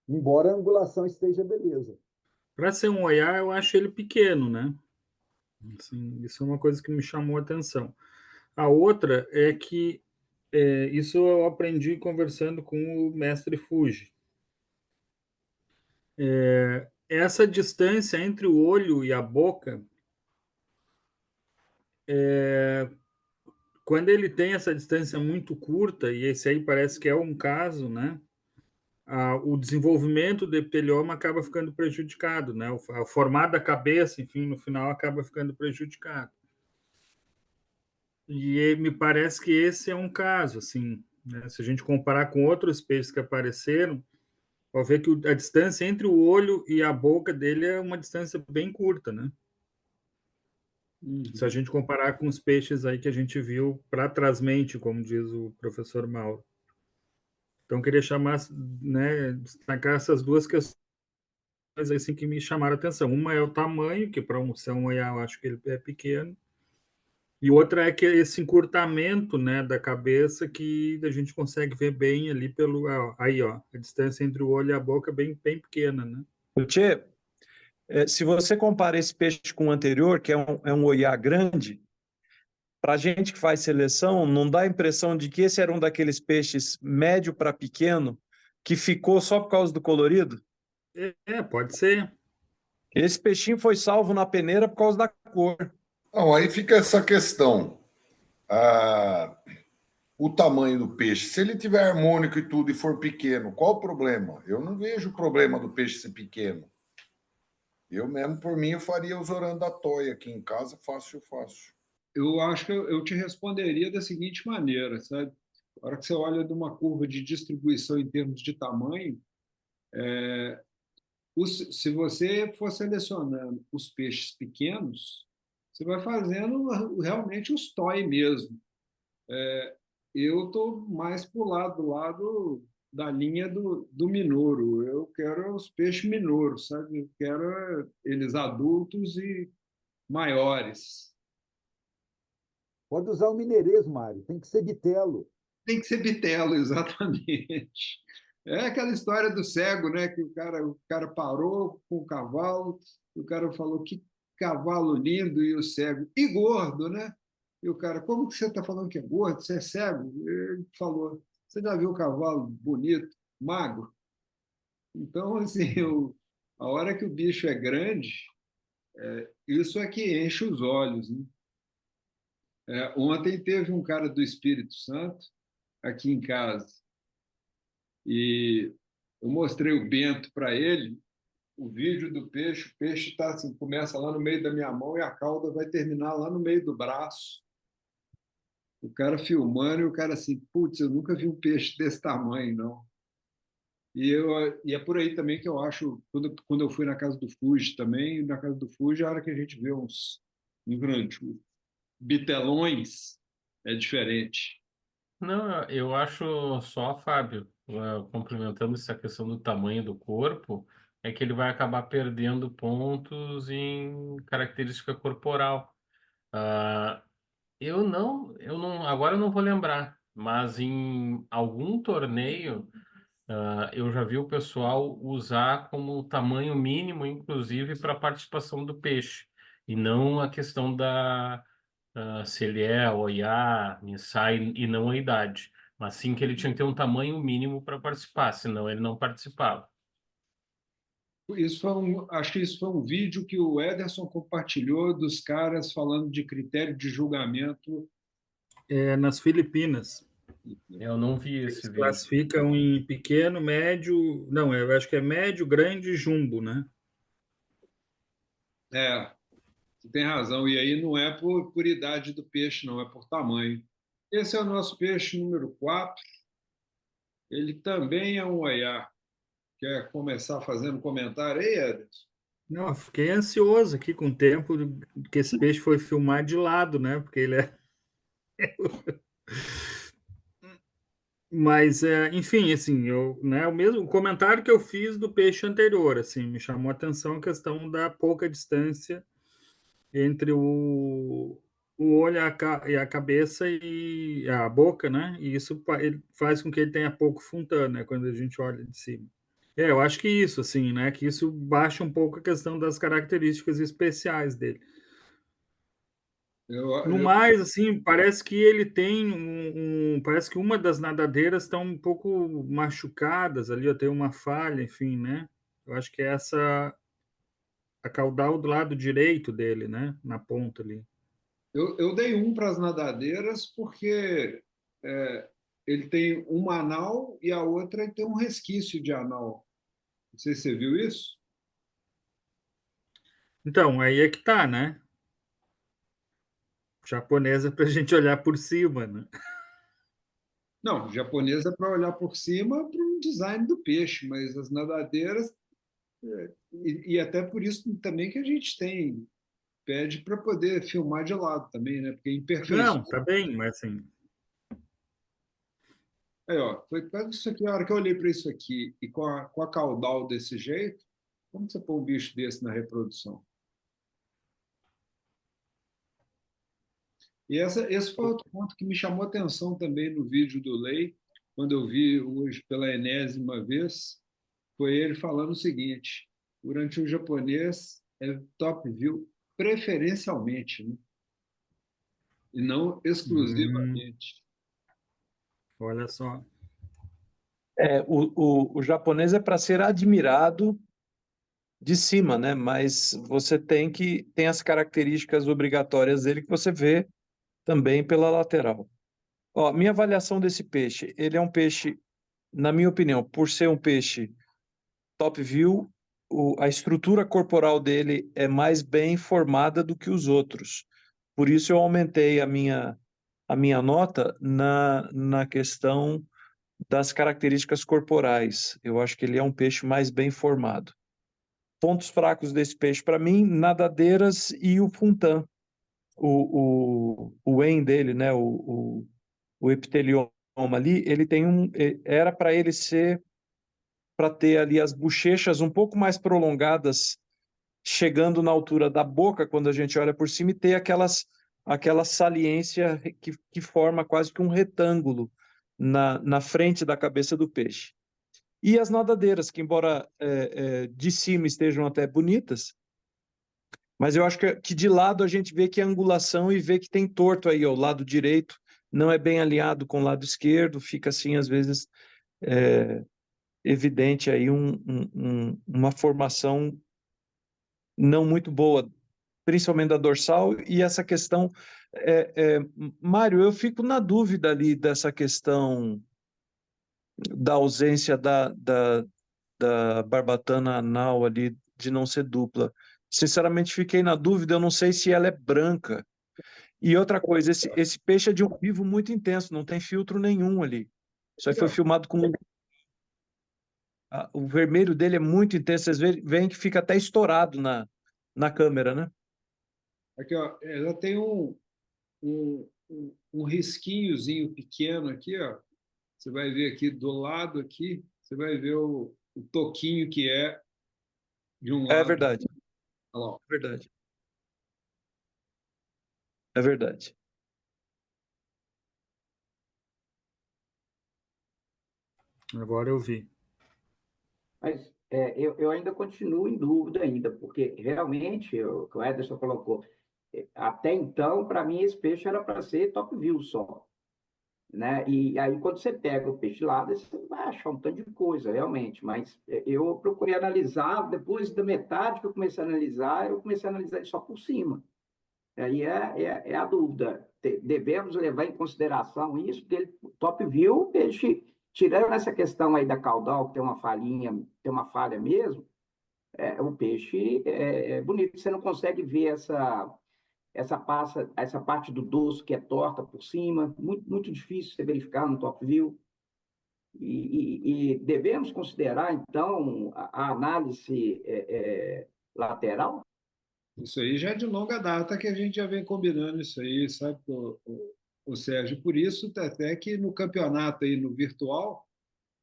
S9: embora a angulação esteja beleza.
S4: Para ser um oiá, eu acho ele pequeno, né? Assim, isso é uma coisa que me chamou a atenção. A outra é que isso eu aprendi conversando com o mestre Fuji. Essa distância entre o olho e a boca, quando ele tem essa distância muito curta, e esse aí parece que é um caso, né? O desenvolvimento do epitelioma acaba ficando prejudicado, né? O formato da cabeça, enfim, no final acaba ficando prejudicado. E me parece que esse é um caso, assim, né? Se a gente comparar com outros peixes que apareceram, vai ver que a distância entre o olho e a boca dele é uma distância bem curta, né? Se a gente comparar com os peixes aí que a gente viu para trasmente, como diz o professor Mauro. Então, queria chamar, né, destacar essas duas questões assim que me chamaram a atenção. Uma é o tamanho, que para um ser um olhar eu acho que ele é pequeno, e outra é que esse encurtamento, né, da cabeça que a gente consegue ver bem ali pelo aí, ó, a distância entre o olho e a boca é bem pequena, né?
S3: Tchê, se você compara esse peixe com o anterior, que é um oiá grande, para a gente que faz seleção, não dá a impressão de que esse era um daqueles peixes médio para pequeno que ficou só por causa do colorido?
S4: Pode ser.
S3: Esse peixinho foi salvo na peneira por causa da cor.
S6: Não, aí fica essa questão. O tamanho do peixe, se ele tiver harmônico e tudo e for pequeno, qual o problema? Eu não vejo o problema do peixe ser pequeno. Eu mesmo, por mim, eu faria os orandatói aqui em casa, fácil.
S1: Eu acho que eu te responderia da seguinte maneira, sabe? A hora que você olha de uma curva de distribuição em termos de tamanho, se você for selecionando os peixes pequenos, você vai fazendo realmente os toy mesmo. Eu estou mais para o lado da linha do minouro. Eu quero os peixes minouros, sabe? Eu quero eles adultos e maiores.
S9: Pode usar o mineirês, Mário, tem que ser bitelo.
S1: Tem que ser bitelo, exatamente. É aquela história do cego, né? Que o cara parou com o cavalo, o cara falou que cavalo lindo, e o cego, e gordo, né? E o cara, como que você está falando que é gordo? Você é cego? Ele falou, você já viu o cavalo bonito, magro? Então, assim, a hora que o bicho é grande, isso é que enche os olhos, né? Ontem teve um cara do Espírito Santo aqui em casa e eu mostrei o Bento para ele, o vídeo do peixe. O peixe tá, assim, começa lá no meio da minha mão e a cauda vai terminar lá no meio do braço. O cara filmando e o cara assim, putz, eu nunca vi um peixe desse tamanho, não. E é por aí também que eu acho, quando eu fui na casa do Fuji também, na casa do Fuji, a hora que a gente vê um grande bitelões, é diferente.
S2: Não, eu acho só, Fábio, complementando essa questão do tamanho do corpo, é que ele vai acabar perdendo pontos em característica corporal. Ah, agora eu não vou lembrar, mas em algum torneio, eu já vi o pessoal usar como tamanho mínimo, inclusive, para a participação do peixe, e não a questão se ele é OIA, Nisai e não a idade, mas sim que ele tinha que ter um tamanho mínimo para participar, senão ele não participava.
S1: Acho que isso foi um vídeo que o Ederson compartilhou dos caras falando de critério de julgamento.
S4: Nas Filipinas.
S2: Eu não vi esse
S4: Eles
S2: vídeo.
S4: classificam em pequeno, médio. Não, eu acho que é médio, grande e jumbo, né?
S1: Você tem razão. E aí não é por idade do peixe, não, é por tamanho. Esse é o nosso peixe número 4. Ele também é um oiá. Quer começar fazendo comentário aí, Ederson?
S4: Não, eu fiquei ansioso aqui com o tempo que esse peixe foi filmar de lado, né? Porque ele é. Mas, enfim, assim, né, o comentário que eu fiz do peixe anterior, assim, me chamou a atenção a questão da pouca distância entre o olho e a cabeça e a boca, né? E isso ele faz com que ele tenha pouco funtano, né? Quando a gente olha de cima. Eu acho que isso, assim, né? Que isso baixa um pouco a questão das características especiais dele. No mais, assim, parece que ele tem parece que uma das nadadeiras está um pouco machucadas ali, tem uma falha, enfim, né? Eu acho que é a caudal do lado direito dele, né? Na ponta ali.
S1: Eu dei um para as nadadeiras porque ele tem uma anal e a outra ele tem um resquício de anal. Não sei se você viu isso.
S4: Então, aí é que tá, né? Japonesa para a gente olhar por cima, né?
S1: Não, japonês é para olhar por cima para o design do peixe, mas as nadadeiras, e até por isso também que a gente pede para poder filmar de lado também, né? Porque
S4: Não,
S1: imperfeições.
S4: tá bem, mas assim,
S1: Aí, ó, foi quase isso aqui, a hora que eu olhei para isso aqui e com a caudal desse jeito, como você põe um bicho desse na reprodução? E esse foi outro ponto que me chamou atenção também no vídeo do Lei, quando eu vi hoje pela enésima vez, foi ele falando o seguinte: durante o japonês é top view preferencialmente, né? E não exclusivamente.
S4: olha só.
S3: O japonês é para ser admirado de cima, né? Mas você tem as características obrigatórias dele que você vê também pela lateral. Ó, minha avaliação desse peixe, ele é um peixe, na minha opinião, por ser um peixe top view, a estrutura corporal dele é mais bem formada do que os outros. Por isso eu aumentei a minha nota na questão das características corporais. Eu acho que ele é um peixe mais bem formado. Pontos fracos desse peixe, para mim, nadadeiras e o funtan. O EN dele, né? O epitelioma ali, ele tem era para ele ser, para ter ali as bochechas um pouco mais prolongadas, chegando na altura da boca, quando a gente olha por cima, e ter aquela saliência que forma quase que um retângulo na frente da cabeça do peixe. E as nadadeiras, que embora de cima estejam até bonitas, mas eu acho que de lado a gente vê que é angulação e vê que tem torto aí, ó, o lado direito não é bem alinhado com o lado esquerdo, fica assim, às vezes, evidente aí uma formação não muito boa, principalmente da dorsal, e essa questão... Mário, eu fico na dúvida ali dessa questão da ausência da barbatana anal ali, de não ser dupla. Sinceramente, fiquei na dúvida, eu não sei se ela é branca. E outra coisa, esse peixe é de um vivo muito intenso, não tem filtro nenhum ali. Isso aí foi filmado com... o vermelho dele é muito intenso, vocês veem que fica até estourado na câmera, né?
S1: Aqui, ó, ela tem um risquinhozinho pequeno aqui, ó. Você vai ver aqui do lado aqui, você vai ver o toquinho que é de um
S3: É
S1: lado.
S3: verdade,
S1: Olha lá, ó.
S3: é verdade. É verdade.
S4: Agora eu vi.
S10: Mas eu ainda continuo em dúvida ainda, porque realmente, o que o Ederson colocou, até então, para mim, esse peixe era para ser top view só, né? E aí, quando você pega o peixe lá, você vai achar um tanto de coisa, realmente. Mas eu procurei analisar, depois da metade que eu comecei a analisar ele só por cima. Aí é a dúvida. Devemos levar em consideração isso, porque ele, top view, o peixe, tirando essa questão aí da caudal, que tem uma falhinha, tem uma falha mesmo, o peixe é bonito. Você não consegue ver essa parte do dorso que é torta por cima, muito, muito difícil você verificar no top view. E devemos considerar, então, a análise lateral.
S1: Isso aí já é de longa data que a gente já vem combinando isso aí, sabe, o Sérgio? Por isso, até que no campeonato aí, no virtual,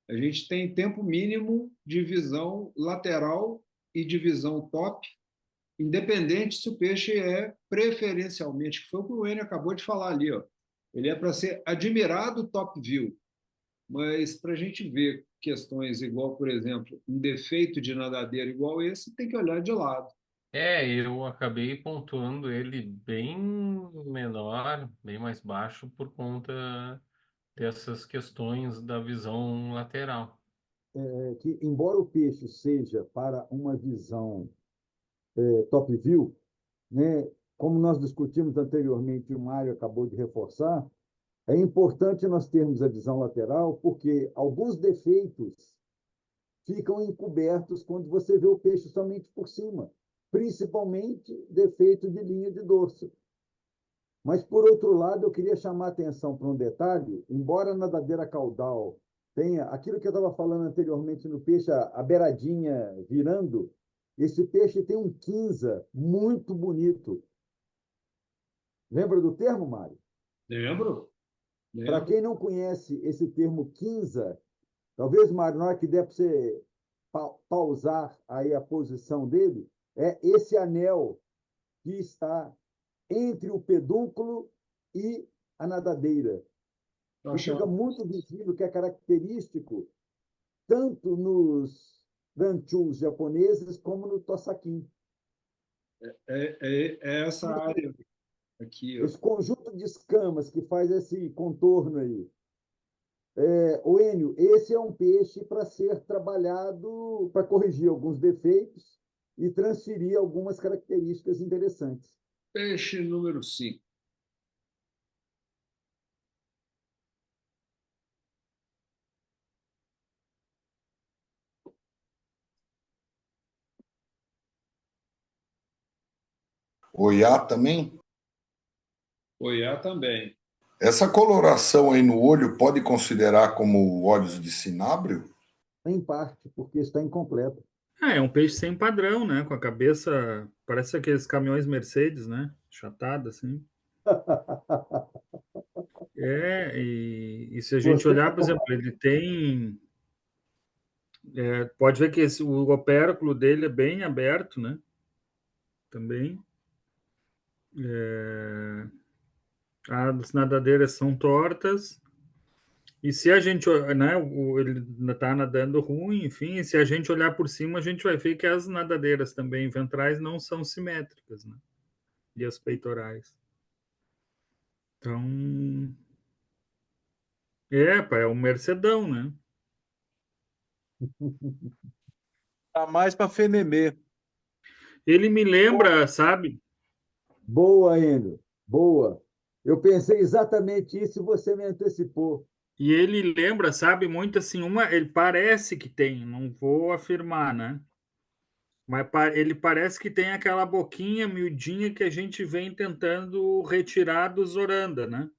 S1: a gente tem tempo mínimo de visão lateral e de visão top, independente se o peixe é preferencialmente, que foi o que o Enio acabou de falar ali, ó. Ele é para ser admirado top view, mas para a gente ver questões igual, por exemplo, um defeito de nadadeira igual esse, tem que olhar de lado.
S2: Eu acabei pontuando ele bem menor, bem mais baixo, por conta dessas questões da visão lateral.
S9: Que, embora o peixe seja para uma visão top view, né, como nós discutimos anteriormente, e o Mário acabou de reforçar, é importante nós termos a visão lateral, porque alguns defeitos ficam encobertos quando você vê o peixe somente por cima, principalmente defeito de linha de dorso. Mas, por outro lado, eu queria chamar a atenção para um detalhe: embora a nadadeira caudal tenha aquilo que eu estava falando anteriormente no peixe, a beiradinha virando, esse peixe tem um quinza muito bonito. Lembra do termo, Mário?
S1: Lembro.
S9: Para quem não conhece esse termo quinza, talvez, Mário, na hora que der para você pausar aí a posição dele, é esse anel que está entre o pedúnculo e a nadadeira. E fica muito visível, que é característico tanto nos ranchus japoneses como no Tosaquim.
S1: É essa área aqui, ó.
S9: Esse conjunto de escamas que faz esse contorno aí. O Enio, esse é um peixe para ser trabalhado, para corrigir alguns defeitos e transferir algumas características interessantes.
S1: Peixe número 5.
S6: Oiá também?
S1: Oiá também.
S6: Essa coloração aí no olho pode considerar como olhos de cinábrio?
S9: Em parte, porque está incompleto.
S4: É um peixe sem padrão, né? Com a cabeça, parece aqueles caminhões Mercedes, né? Chatado, assim. E se a gente
S9: Você
S4: olhar, por exemplo, ele tem... pode ver que o opérculo dele é bem aberto, né? Também. As nadadeiras são tortas. E se a gente, né, ele está nadando ruim, enfim, se a gente olhar por cima, a gente vai ver que as nadadeiras também ventrais não são simétricas, né? E as peitorais. Então, é um Mercedão, né?
S3: Tá mais para Fememê.
S4: Ele me lembra, sabe?
S9: Boa, Enio. Boa. Eu pensei exatamente isso e você me antecipou.
S4: E ele lembra, sabe, muito assim, ele parece que tem, não vou afirmar, né? Mas ele parece que tem aquela boquinha miudinha que a gente vem tentando retirar do Zoranda, né?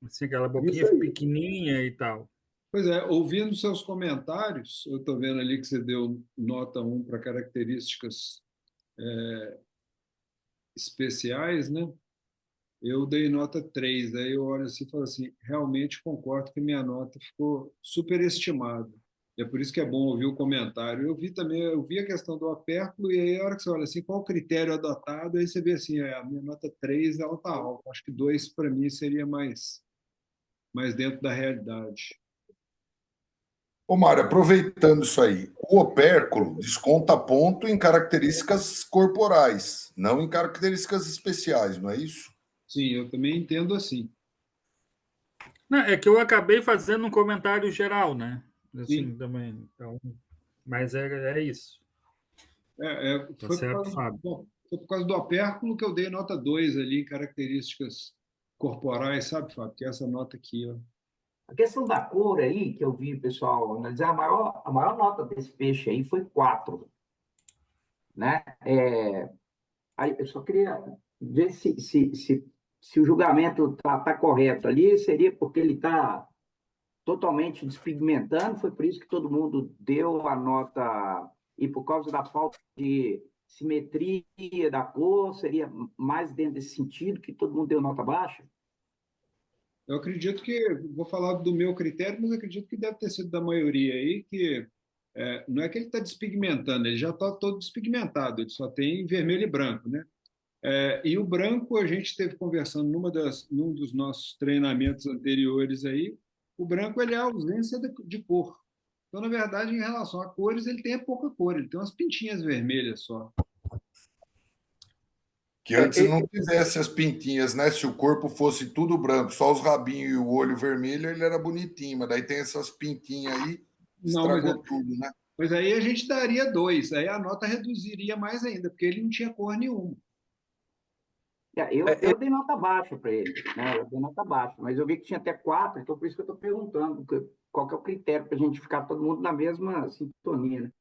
S4: Assim, aquela boquinha
S9: Isso aí.
S4: pequenininha e tal.
S1: Pois é, ouvindo seus comentários, eu estou vendo ali que você deu nota 1 para características especiais, né? Eu dei nota 3. Aí eu olho assim e falo assim, realmente concordo que minha nota ficou superestimada. É por isso que é bom ouvir o comentário. Eu vi a questão do opérculo, e aí a hora que você olha assim, qual o critério adotado, aí você vê assim, a minha nota 3 ela está alta. Acho que 2 para mim seria mais dentro da realidade.
S6: Ô, Mário, aproveitando isso aí, o opérculo desconta ponto em características corporais, não em características especiais, não é isso?
S1: Sim, eu também entendo assim.
S4: Não, é que eu acabei fazendo um comentário geral, né? Assim,
S1: Sim.
S4: também. Então, mas é isso. Tá
S1: Foi
S4: certo, Fábio?
S1: foi por causa do opérculo que eu dei nota 2 ali em características corporais, sabe, Fábio? Que é essa nota aqui, ó.
S10: A questão da cor aí, que eu vi o pessoal analisar, a maior nota desse peixe aí foi 4, né? Aí eu só queria ver se o julgamento tá correto ali, seria porque ele está totalmente despigmentando, foi por isso que todo mundo deu a nota, e por causa da falta de simetria da cor, seria mais dentro desse sentido que todo mundo deu nota baixa?
S1: Eu acredito que, vou falar do meu critério, mas acredito que deve ter sido da maioria aí, que não é que ele está despigmentando, ele já está todo despigmentado, ele só tem vermelho e branco, né? E o branco, a gente esteve conversando num dos nossos treinamentos anteriores aí, o branco ele é a ausência de cor. Então, na verdade, em relação a cores, ele tem pouca cor, ele tem umas pintinhas vermelhas só.
S6: Que antes não tivesse as pintinhas, né? Se o corpo fosse tudo branco, só os rabinhos e o olho vermelho, ele era bonitinho, mas daí tem essas pintinhas aí,
S1: Não,
S6: estragou tudo, né?
S1: Mas aí a gente daria 2, aí a nota reduziria mais ainda, porque ele não tinha cor nenhuma.
S10: Eu dei nota baixa para ele, né? Eu dei nota baixa, mas eu vi que tinha até 4, então por isso que eu estou perguntando qual que é o critério para a gente ficar todo mundo na mesma sintonia, né?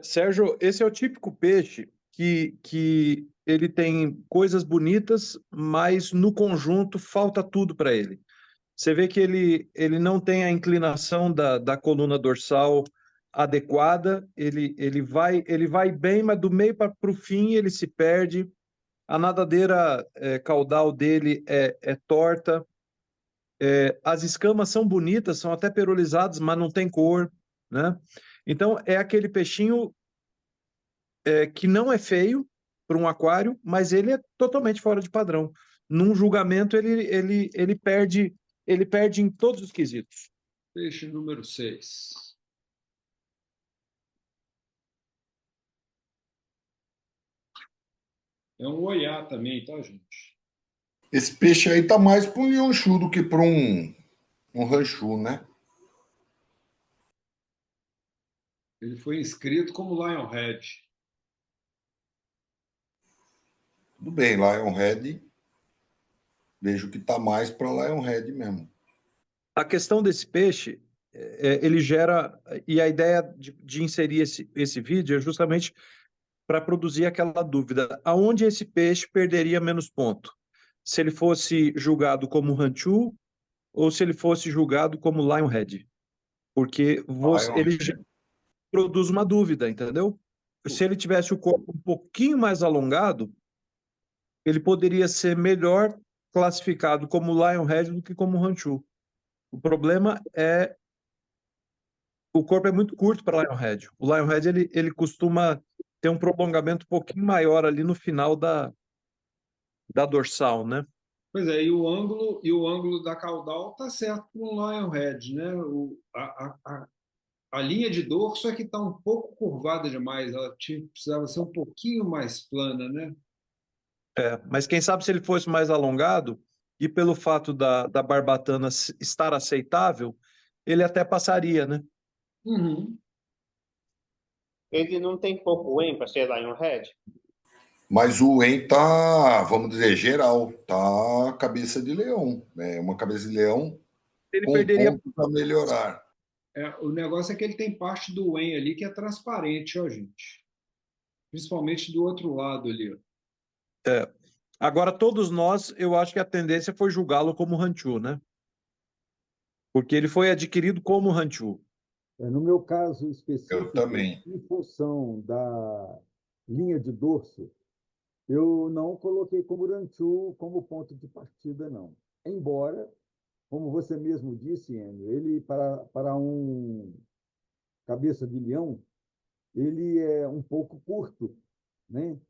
S3: Sérgio, esse é o típico peixe que ele tem coisas bonitas, mas no conjunto falta tudo para ele. Você vê que ele não tem a inclinação da coluna dorsal adequada, ele vai bem, mas do meio para o fim ele se perde. A nadadeira caudal dele é torta. As escamas são bonitas, são até perolizadas, mas não tem cor, né? Então, é aquele peixinho que não é feio para um aquário, mas ele é totalmente fora de padrão. Num julgamento, ele perde em todos os quesitos.
S1: Peixe número 6. É um oiá também, tá, gente?
S6: Esse peixe aí tá mais para um Yonshu do que para um Ranchu, né?
S1: Ele foi inscrito como Lionhead.
S6: Tudo bem, Lionhead. Vejo que tá mais para Lionhead mesmo.
S3: A questão desse peixe, ele gera... E a ideia de inserir esse vídeo é justamente para produzir aquela dúvida. Aonde esse peixe perderia menos ponto? Se ele fosse julgado como Ranchu ou se ele fosse julgado como Lionhead? Porque ele produz uma dúvida, entendeu? Se ele tivesse o corpo um pouquinho mais alongado, ele poderia ser melhor classificado como Lionhead do que como Ranchu. O problema é o corpo é muito curto para Lionhead. O Lionhead ele costuma ter um prolongamento um pouquinho maior ali no final da dorsal, né?
S1: Pois é, e o ângulo da caudal tá certo para um Lionhead, né? A linha de dorso é que está um pouco curvada demais, ela precisava ser um pouquinho mais plana, né?
S3: Mas quem sabe se ele fosse mais alongado, e pelo fato da barbatana estar aceitável, ele até passaria, né?
S1: Uhum.
S7: Ele não tem pouco Wen para ser Lionhead?
S6: Mas o Wen tá, vamos dizer, geral, tá cabeça de leão. É uma cabeça de leão
S3: Ele
S6: com
S3: perderia
S6: pontos a melhorar.
S1: O negócio é que ele tem parte do Wen ali que é transparente, ó, gente. Principalmente do outro lado ali, ó.
S3: Agora, todos nós, eu acho que a tendência foi julgá-lo como Ranchu, né? Porque ele foi adquirido como Ranchu.
S9: No meu caso específico,
S6: Eu também.
S9: em função da linha de dorso, eu não coloquei como Ranchu como ponto de partida, não. Embora, como você mesmo disse, Enio, ele, para um cabeça de leão, ele é um pouco curto, né?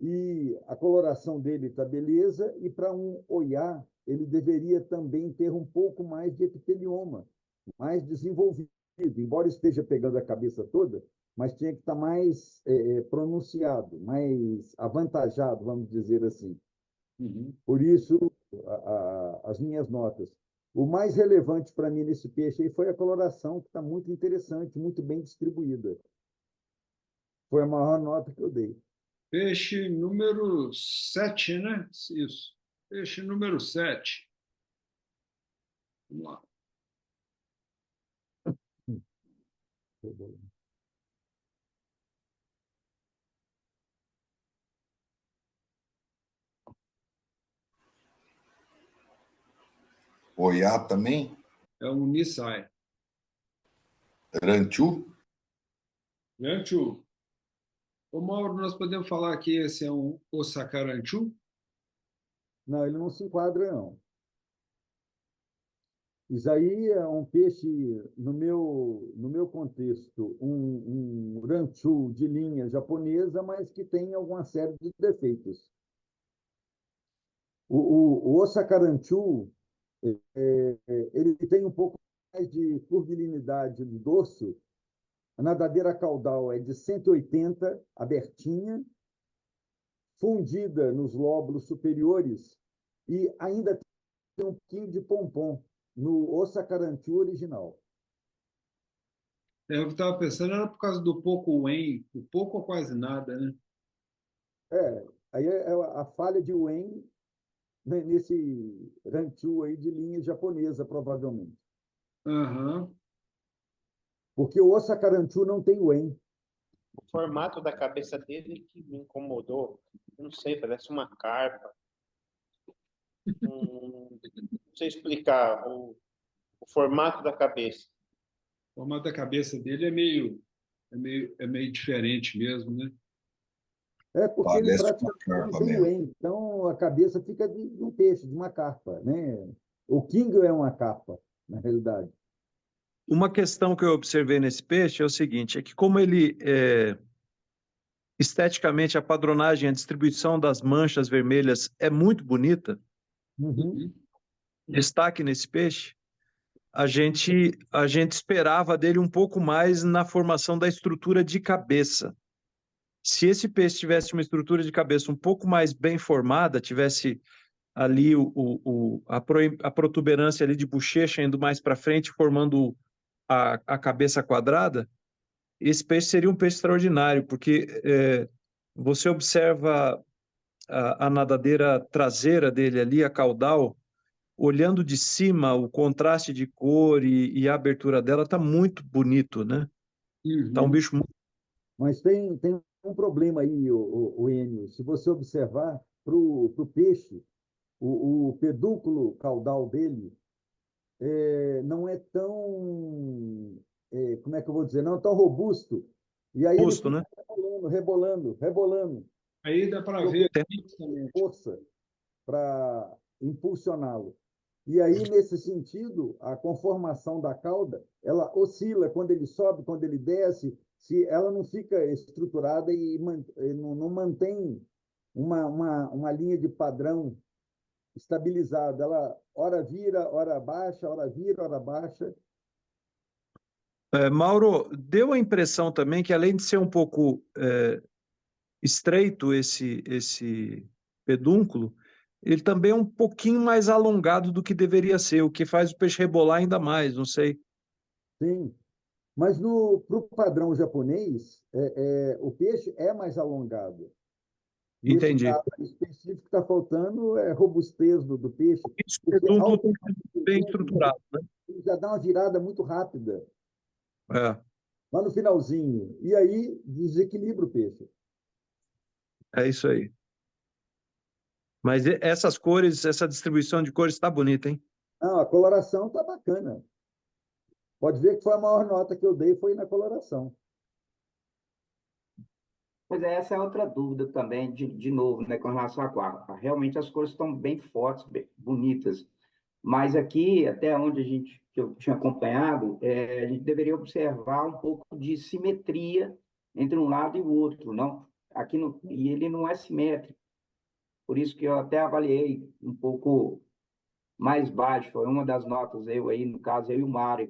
S9: E a coloração dele está beleza, e para um oiá, ele deveria também ter um pouco mais de epitelioma, mais desenvolvido, embora esteja pegando a cabeça toda, mas tinha que estar mais pronunciado, mais avantajado, vamos dizer assim.
S1: Uhum.
S9: Por isso, as minhas notas. O mais relevante para mim nesse peixe aí foi a coloração, que está muito interessante, muito bem distribuída. Foi a maior nota que eu dei.
S1: Peixe número 7, né? Isso. Peixe número 7. Vamos lá.
S6: Oiá também?
S1: É um Nisai.
S6: Ranchu?
S1: Ranchu. Ô, Mauro, nós podemos falar que esse é um Osaka Ranchu?
S9: Não, ele não se enquadra, não. Isso aí é um peixe, no meu contexto, um ranchu de linha japonesa, mas que tem alguma série de defeitos. O Osaka Ranchu, ele tem um pouco mais de curvilinidade no dorso. A nadadeira caudal é de 180, abertinha, fundida nos lóbulos superiores e ainda tem um pouquinho de pompom no Osaka Ranchu original.
S1: Eu estava pensando, era por causa do pouco Wen, o pouco ou quase nada, né?
S9: Aí é a falha de Wen nesse ranchu aí de linha japonesa, provavelmente.
S1: Aham.
S9: Porque o Osaka Ranchu não tem Wen.
S7: O formato da cabeça dele que me incomodou. Não sei, parece uma carpa. Não sei explicar o formato da cabeça.
S1: O formato da cabeça dele é meio diferente mesmo, né?
S9: É porque ele
S6: Parece uma
S9: praticamente não
S6: carpa
S9: tem o
S6: mesmo.
S9: N, então a cabeça fica de um peixe, de uma carpa, né? O King é uma carpa, na realidade.
S3: Uma questão que eu observei nesse peixe é o seguinte, é que como esteticamente a padronagem, a distribuição das manchas vermelhas é muito bonita,
S9: Uhum.
S3: destaque nesse peixe, a gente esperava dele um pouco mais na formação da estrutura de cabeça. Se esse peixe tivesse uma estrutura de cabeça um pouco mais bem formada, tivesse ali a protuberância ali de bochecha indo mais para frente, formando a cabeça quadrada, esse peixe seria um peixe extraordinário, porque você observa a nadadeira traseira dele ali, a caudal, olhando de cima, o contraste de cor e a abertura dela está muito bonito, né? Tá um
S1: Uhum.
S3: bicho muito...
S9: Mas tem um problema aí, o Enio. Se você observar, para o peixe, o pedúnculo caudal dele não é tão, como é que eu vou dizer, não é tão robusto. E aí ele
S3: robusto,
S9: fica
S3: né?
S9: rebolando, rebolando, rebolando.
S1: Aí dá para
S9: E o
S1: ver
S9: peixe tem
S1: nitidamente.
S9: força para impulsioná-lo. E aí, nesse sentido, a conformação da cauda, ela oscila quando ele sobe, quando ele desce, se ela não fica estruturada e não mantém uma linha de padrão estabilizada. Ela ora vira, ora baixa, ora vira, ora baixa.
S3: Mauro, deu a impressão também que além de ser um pouco estreito esse pedúnculo, ele também é um pouquinho mais alongado do que deveria ser, o que faz o peixe rebolar ainda mais, não sei.
S9: Sim, mas para o padrão japonês, o peixe é mais alongado. Nesse
S3: Entendi.
S9: caso específico, está faltando robustez do peixe,
S3: Esse
S9: porque
S3: pedúnculo
S9: ao
S3: tem
S9: tomar
S3: que ser
S9: o
S3: bem
S9: pedúnculo,
S3: estruturado, né?
S9: ele já dá uma virada muito rápida,
S3: É,
S9: lá no finalzinho. E aí desequilibra o peixe.
S3: é isso aí. Mas essas cores, essa distribuição de cores está bonita, hein?
S9: Não, a coloração está bacana. Pode ver que foi a maior nota que eu dei, foi na coloração.
S10: Pois é, essa é outra dúvida também, de novo, né, com relação à quarta. Realmente as cores estão bem fortes, bem bonitas, mas aqui, até onde que eu tinha acompanhado, a gente deveria observar um pouco de simetria entre um lado e o outro, não? Aqui e ele não é simétrico, por isso que eu até avaliei um pouco mais baixo, foi uma das notas, no caso, eu e o Mário,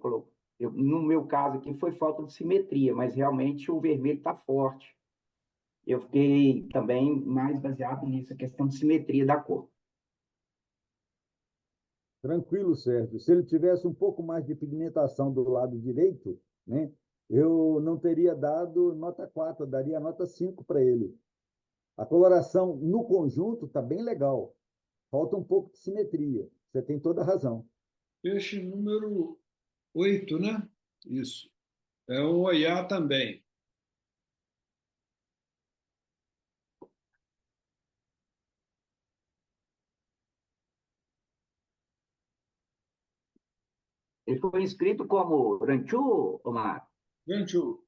S10: no meu caso aqui foi falta de simetria, mas realmente o vermelho está forte. Eu fiquei também mais baseado nisso, a questão de simetria da cor.
S9: Tranquilo, Sérgio. Se ele tivesse um pouco mais de pigmentação do lado direito, né, eu não teria dado nota 4, eu daria nota 5 para ele. A coloração no conjunto está bem legal. Falta um pouco de simetria. Você tem toda a razão.
S1: Peixe número 8, né? Isso. É o Oiá também.
S10: Ele foi inscrito como Ranchu, Omar?
S1: Gentil.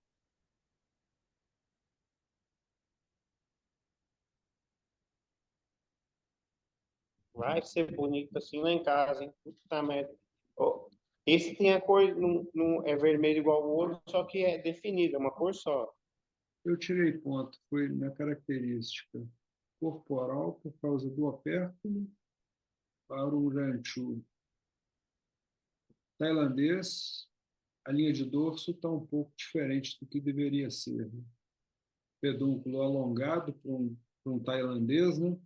S7: Vai ser bonito assim lá em casa, hein? Puta merda. Ó, esse tem a cor, não é vermelho igual o outro, só que é definido, é uma cor só.
S1: Eu tirei ponto, foi na característica corporal por causa do opérculo para o rancho tailandês. A linha de dorso está um pouco diferente do que deveria ser, né? Pedúnculo alongado para um tailandês, né?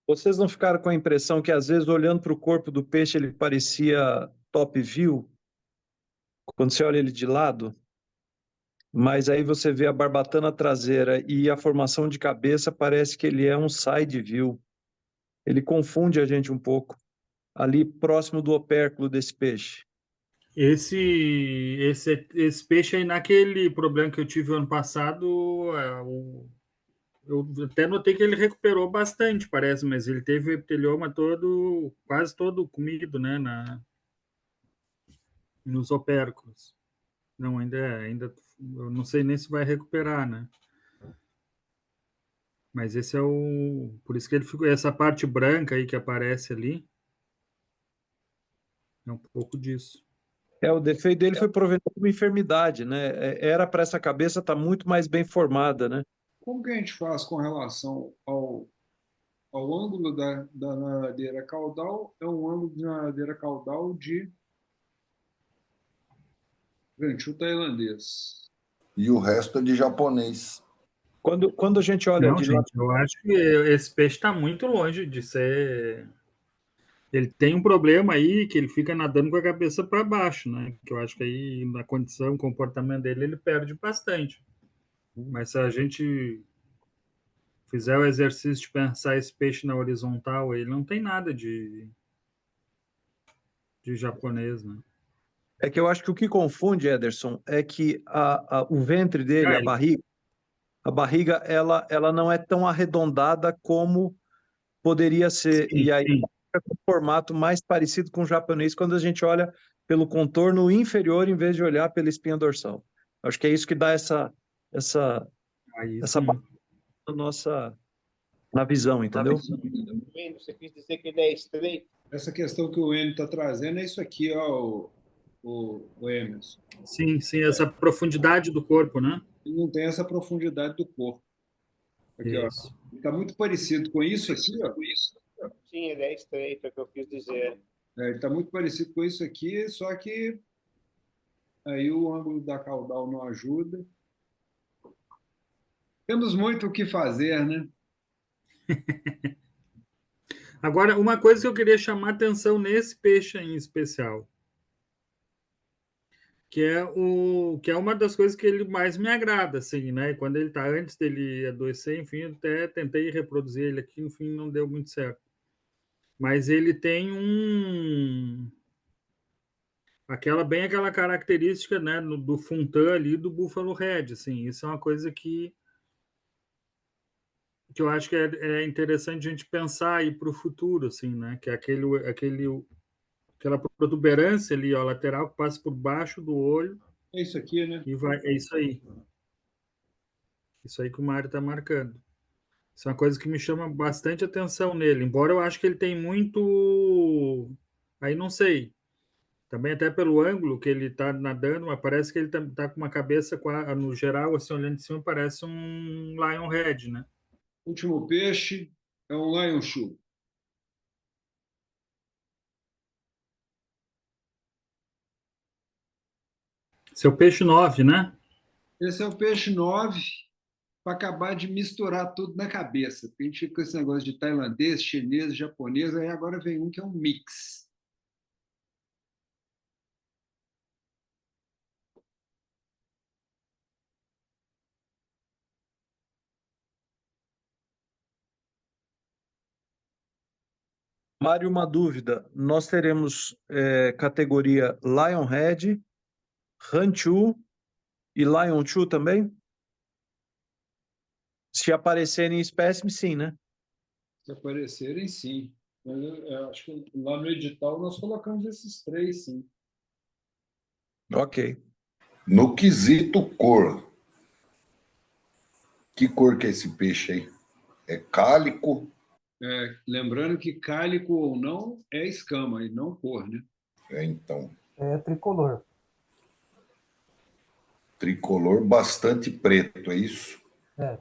S3: Vocês não ficaram com a impressão que, às vezes, olhando para o corpo do peixe, ele parecia top view, quando você olha ele de lado? Mas aí você vê a barbatana traseira e a formação de cabeça, parece que ele é um side view. Ele confunde a gente um pouco, ali próximo do opérculo desse peixe.
S4: Esse peixe aí, naquele problema que eu tive ano passado, eu até notei que ele recuperou bastante, parece, mas ele teve o epitelioma todo, quase todo comido, né, nos opérculos. Não, ainda, eu não sei nem se vai recuperar, né? Mas esse é por isso que ele ficou, essa parte branca aí que aparece ali, é um pouco disso.
S3: O defeito dele foi proveniente de uma enfermidade, né? Era para essa cabeça estar muito mais bem formada, né?
S1: Como que a gente faz com relação ao ângulo da nadadeira caudal? É um ângulo de nadadeira caudal de ranchu tailandês.
S6: E o resto é de japonês.
S3: Quando a gente olha
S4: Não,
S3: de lá,
S4: gente, eu acho que esse peixe está muito longe de ser. Ele tem um problema aí que ele fica nadando com a cabeça para baixo, né? Que eu acho que aí, na condição, o comportamento dele, ele perde bastante. Mas se a gente fizer o exercício de pensar esse peixe na horizontal, ele não tem nada de japonês, né?
S3: é que eu acho que o que confunde, Ederson, é que o ventre dele,
S4: Ah, ele-
S3: a barriga, ela não é tão arredondada como poderia ser.
S4: Sim,
S3: E aí
S4: sim.
S3: fica com um formato mais parecido com o japonês quando a gente olha pelo contorno inferior em vez de olhar pela espinha dorsal. Acho que é isso que dá essa
S4: Aí
S3: essa
S4: sim.
S3: nossa na visão, entendeu?
S7: Você quis dizer que ele é estreito?
S1: Essa questão que o Enio está trazendo é isso aqui, ó, o Emerson.
S4: Sim, sim, essa profundidade do corpo, né?
S1: Ele não tem essa profundidade do corpo. Aqui, ó.
S4: Isso.
S1: Está muito parecido com isso aqui, ó.
S7: Sim, ele é estreito, é o que eu quis dizer.
S1: Ele está muito parecido com isso aqui, só que aí o ângulo da caudal não ajuda. Temos muito o que fazer, né?
S4: Agora, uma coisa que eu queria chamar a atenção nesse peixe em especial, que é uma das coisas que ele mais me agrada, assim, né? Quando ele está antes dele adoecer, enfim, eu até tentei reproduzir ele aqui, no fim não deu muito certo. Mas ele tem aquela característica, né, do funtã ali do Buffalo Red, assim, isso é uma coisa que eu acho que é interessante a gente pensar aí para o futuro, assim, né? Que é aquela protuberância ali, ó, lateral que passa por baixo do olho
S1: É isso aqui, né?
S4: e vai. É isso aí. Isso aí que o Mário está marcando. Isso é uma coisa que me chama bastante atenção nele. Embora eu acho que ele tem muito. Aí não sei. Também até pelo ângulo que ele está nadando, mas parece que ele tá com uma cabeça, no geral, assim, olhando de cima, parece um Lionhead, né?
S1: Último peixe é um lion shoe.
S4: Seu peixe 9, né?
S1: Esse é o peixe 9 para acabar de misturar tudo na cabeça. A gente fica com esse negócio de tailandês, chinês, japonês, aí agora vem um que é um mix.
S3: Mário, uma dúvida. Nós teremos categoria Lionhead, Ranchu e Lion Chu também? Se aparecerem em espécime, sim, né?
S1: Se aparecerem, sim. Mas eu acho que lá no edital nós colocamos esses três, sim.
S3: Ok.
S6: No quesito cor, que cor que é esse peixe aí? É cálico?
S1: Lembrando que cálico ou não é escama e não cor, né?
S6: Então,
S5: É tricolor.
S6: tricolor bastante preto, é isso?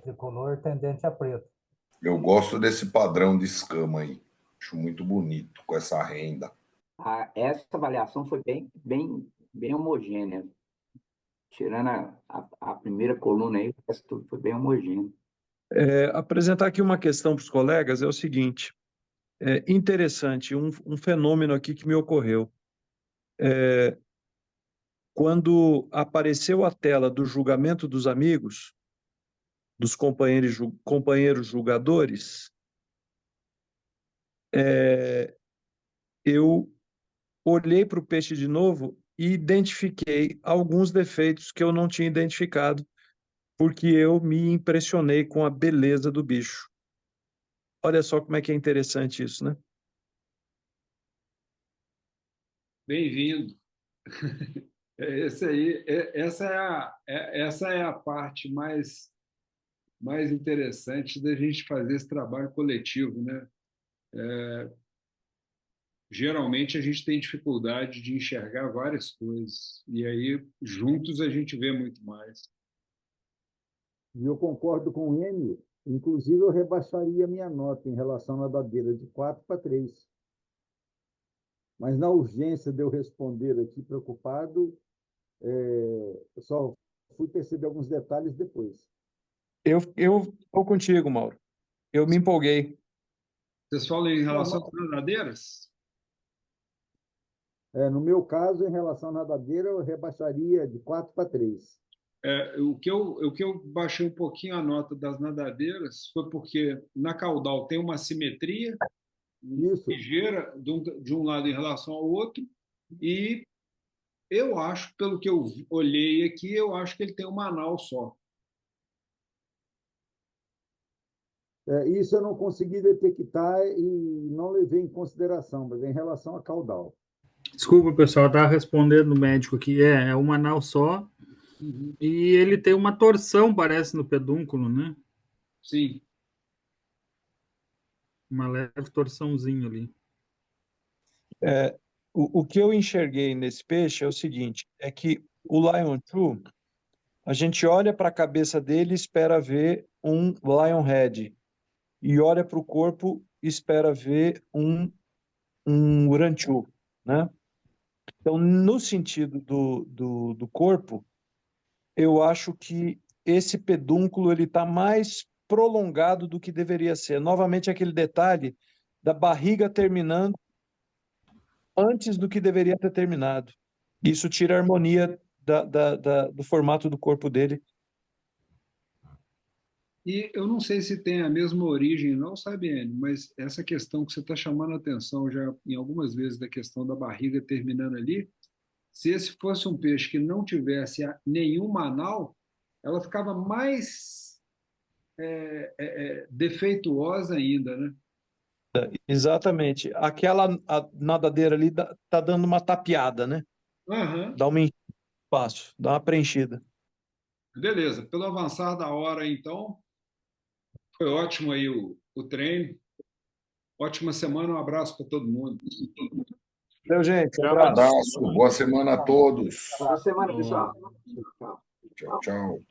S5: Tricolor tendente a preto.
S6: Eu gosto desse padrão de escama aí. Acho muito bonito com essa renda.
S10: Essa avaliação foi bem homogênea. Tirando a primeira coluna aí, o resto foi bem homogêneo.
S3: Apresentar aqui uma questão para os colegas é o seguinte. É interessante, um fenômeno aqui que me ocorreu. Quando apareceu a tela do julgamento dos amigos, dos companheiros julgadores, eu olhei para o peixe de novo e identifiquei alguns defeitos que eu não tinha identificado, porque eu me impressionei com a beleza do bicho. Olha só como é que é interessante isso, né?
S1: Bem-vindo. Essa é a parte mais interessante da gente fazer esse trabalho coletivo, né? Geralmente a gente tem dificuldade de enxergar várias coisas, e aí juntos a gente vê muito mais.
S9: E eu concordo com o Enio, inclusive eu rebaixaria minha nota em relação à nadadeira de 4 para 3. Mas na urgência de eu responder aqui preocupado, eu só fui perceber alguns detalhes depois.
S3: Eu estou contigo, Mauro. Eu me empolguei.
S1: Vocês falam em relação às nadadeiras?
S9: No meu caso, em relação à nadadeira, eu rebaixaria de 4 para 3.
S1: O que eu baixei um pouquinho a nota das nadadeiras foi porque na caudal tem uma simetria ligeira de um lado em relação ao outro, e eu acho, pelo que eu olhei aqui, eu acho que ele tem uma anal só.
S9: Isso eu não consegui detectar e não levei em consideração, mas em relação a caudal.
S4: Desculpa, pessoal, estava respondendo o médico aqui. É uma anal só. E ele tem uma torção, parece, no pedúnculo, né?
S1: Sim.
S4: Uma leve torçãozinha ali.
S3: O que eu enxerguei nesse peixe é o seguinte, é que o Lion True, a gente olha para a cabeça dele e espera ver um Lionhead, e olha para o corpo e espera ver um Uranchu, né? Então, no sentido do corpo, eu acho que esse pedúnculo ele está mais prolongado do que deveria ser. Novamente, aquele detalhe da barriga terminando antes do que deveria ter terminado. Isso tira a harmonia do formato do corpo dele.
S1: E eu não sei se tem a mesma origem, não, sabe, Enio, mas essa questão que você está chamando a atenção já em algumas vezes da questão da barriga terminando ali, se esse fosse um peixe que não tivesse nenhuma anal, ela ficava mais defeituosa ainda, né?
S3: Exatamente. Aquela nadadeira ali tá dando uma tapeada, né?
S1: Uhum.
S3: Dá um espaço, dá uma preenchida.
S1: Beleza. Pelo avançar da hora, então, foi ótimo aí o treino. Ótima semana, um abraço para todo mundo.
S3: Valeu, gente.
S6: Um abraço. Boa semana a todos.
S10: Boa semana, pessoal.
S6: Tchau, tchau.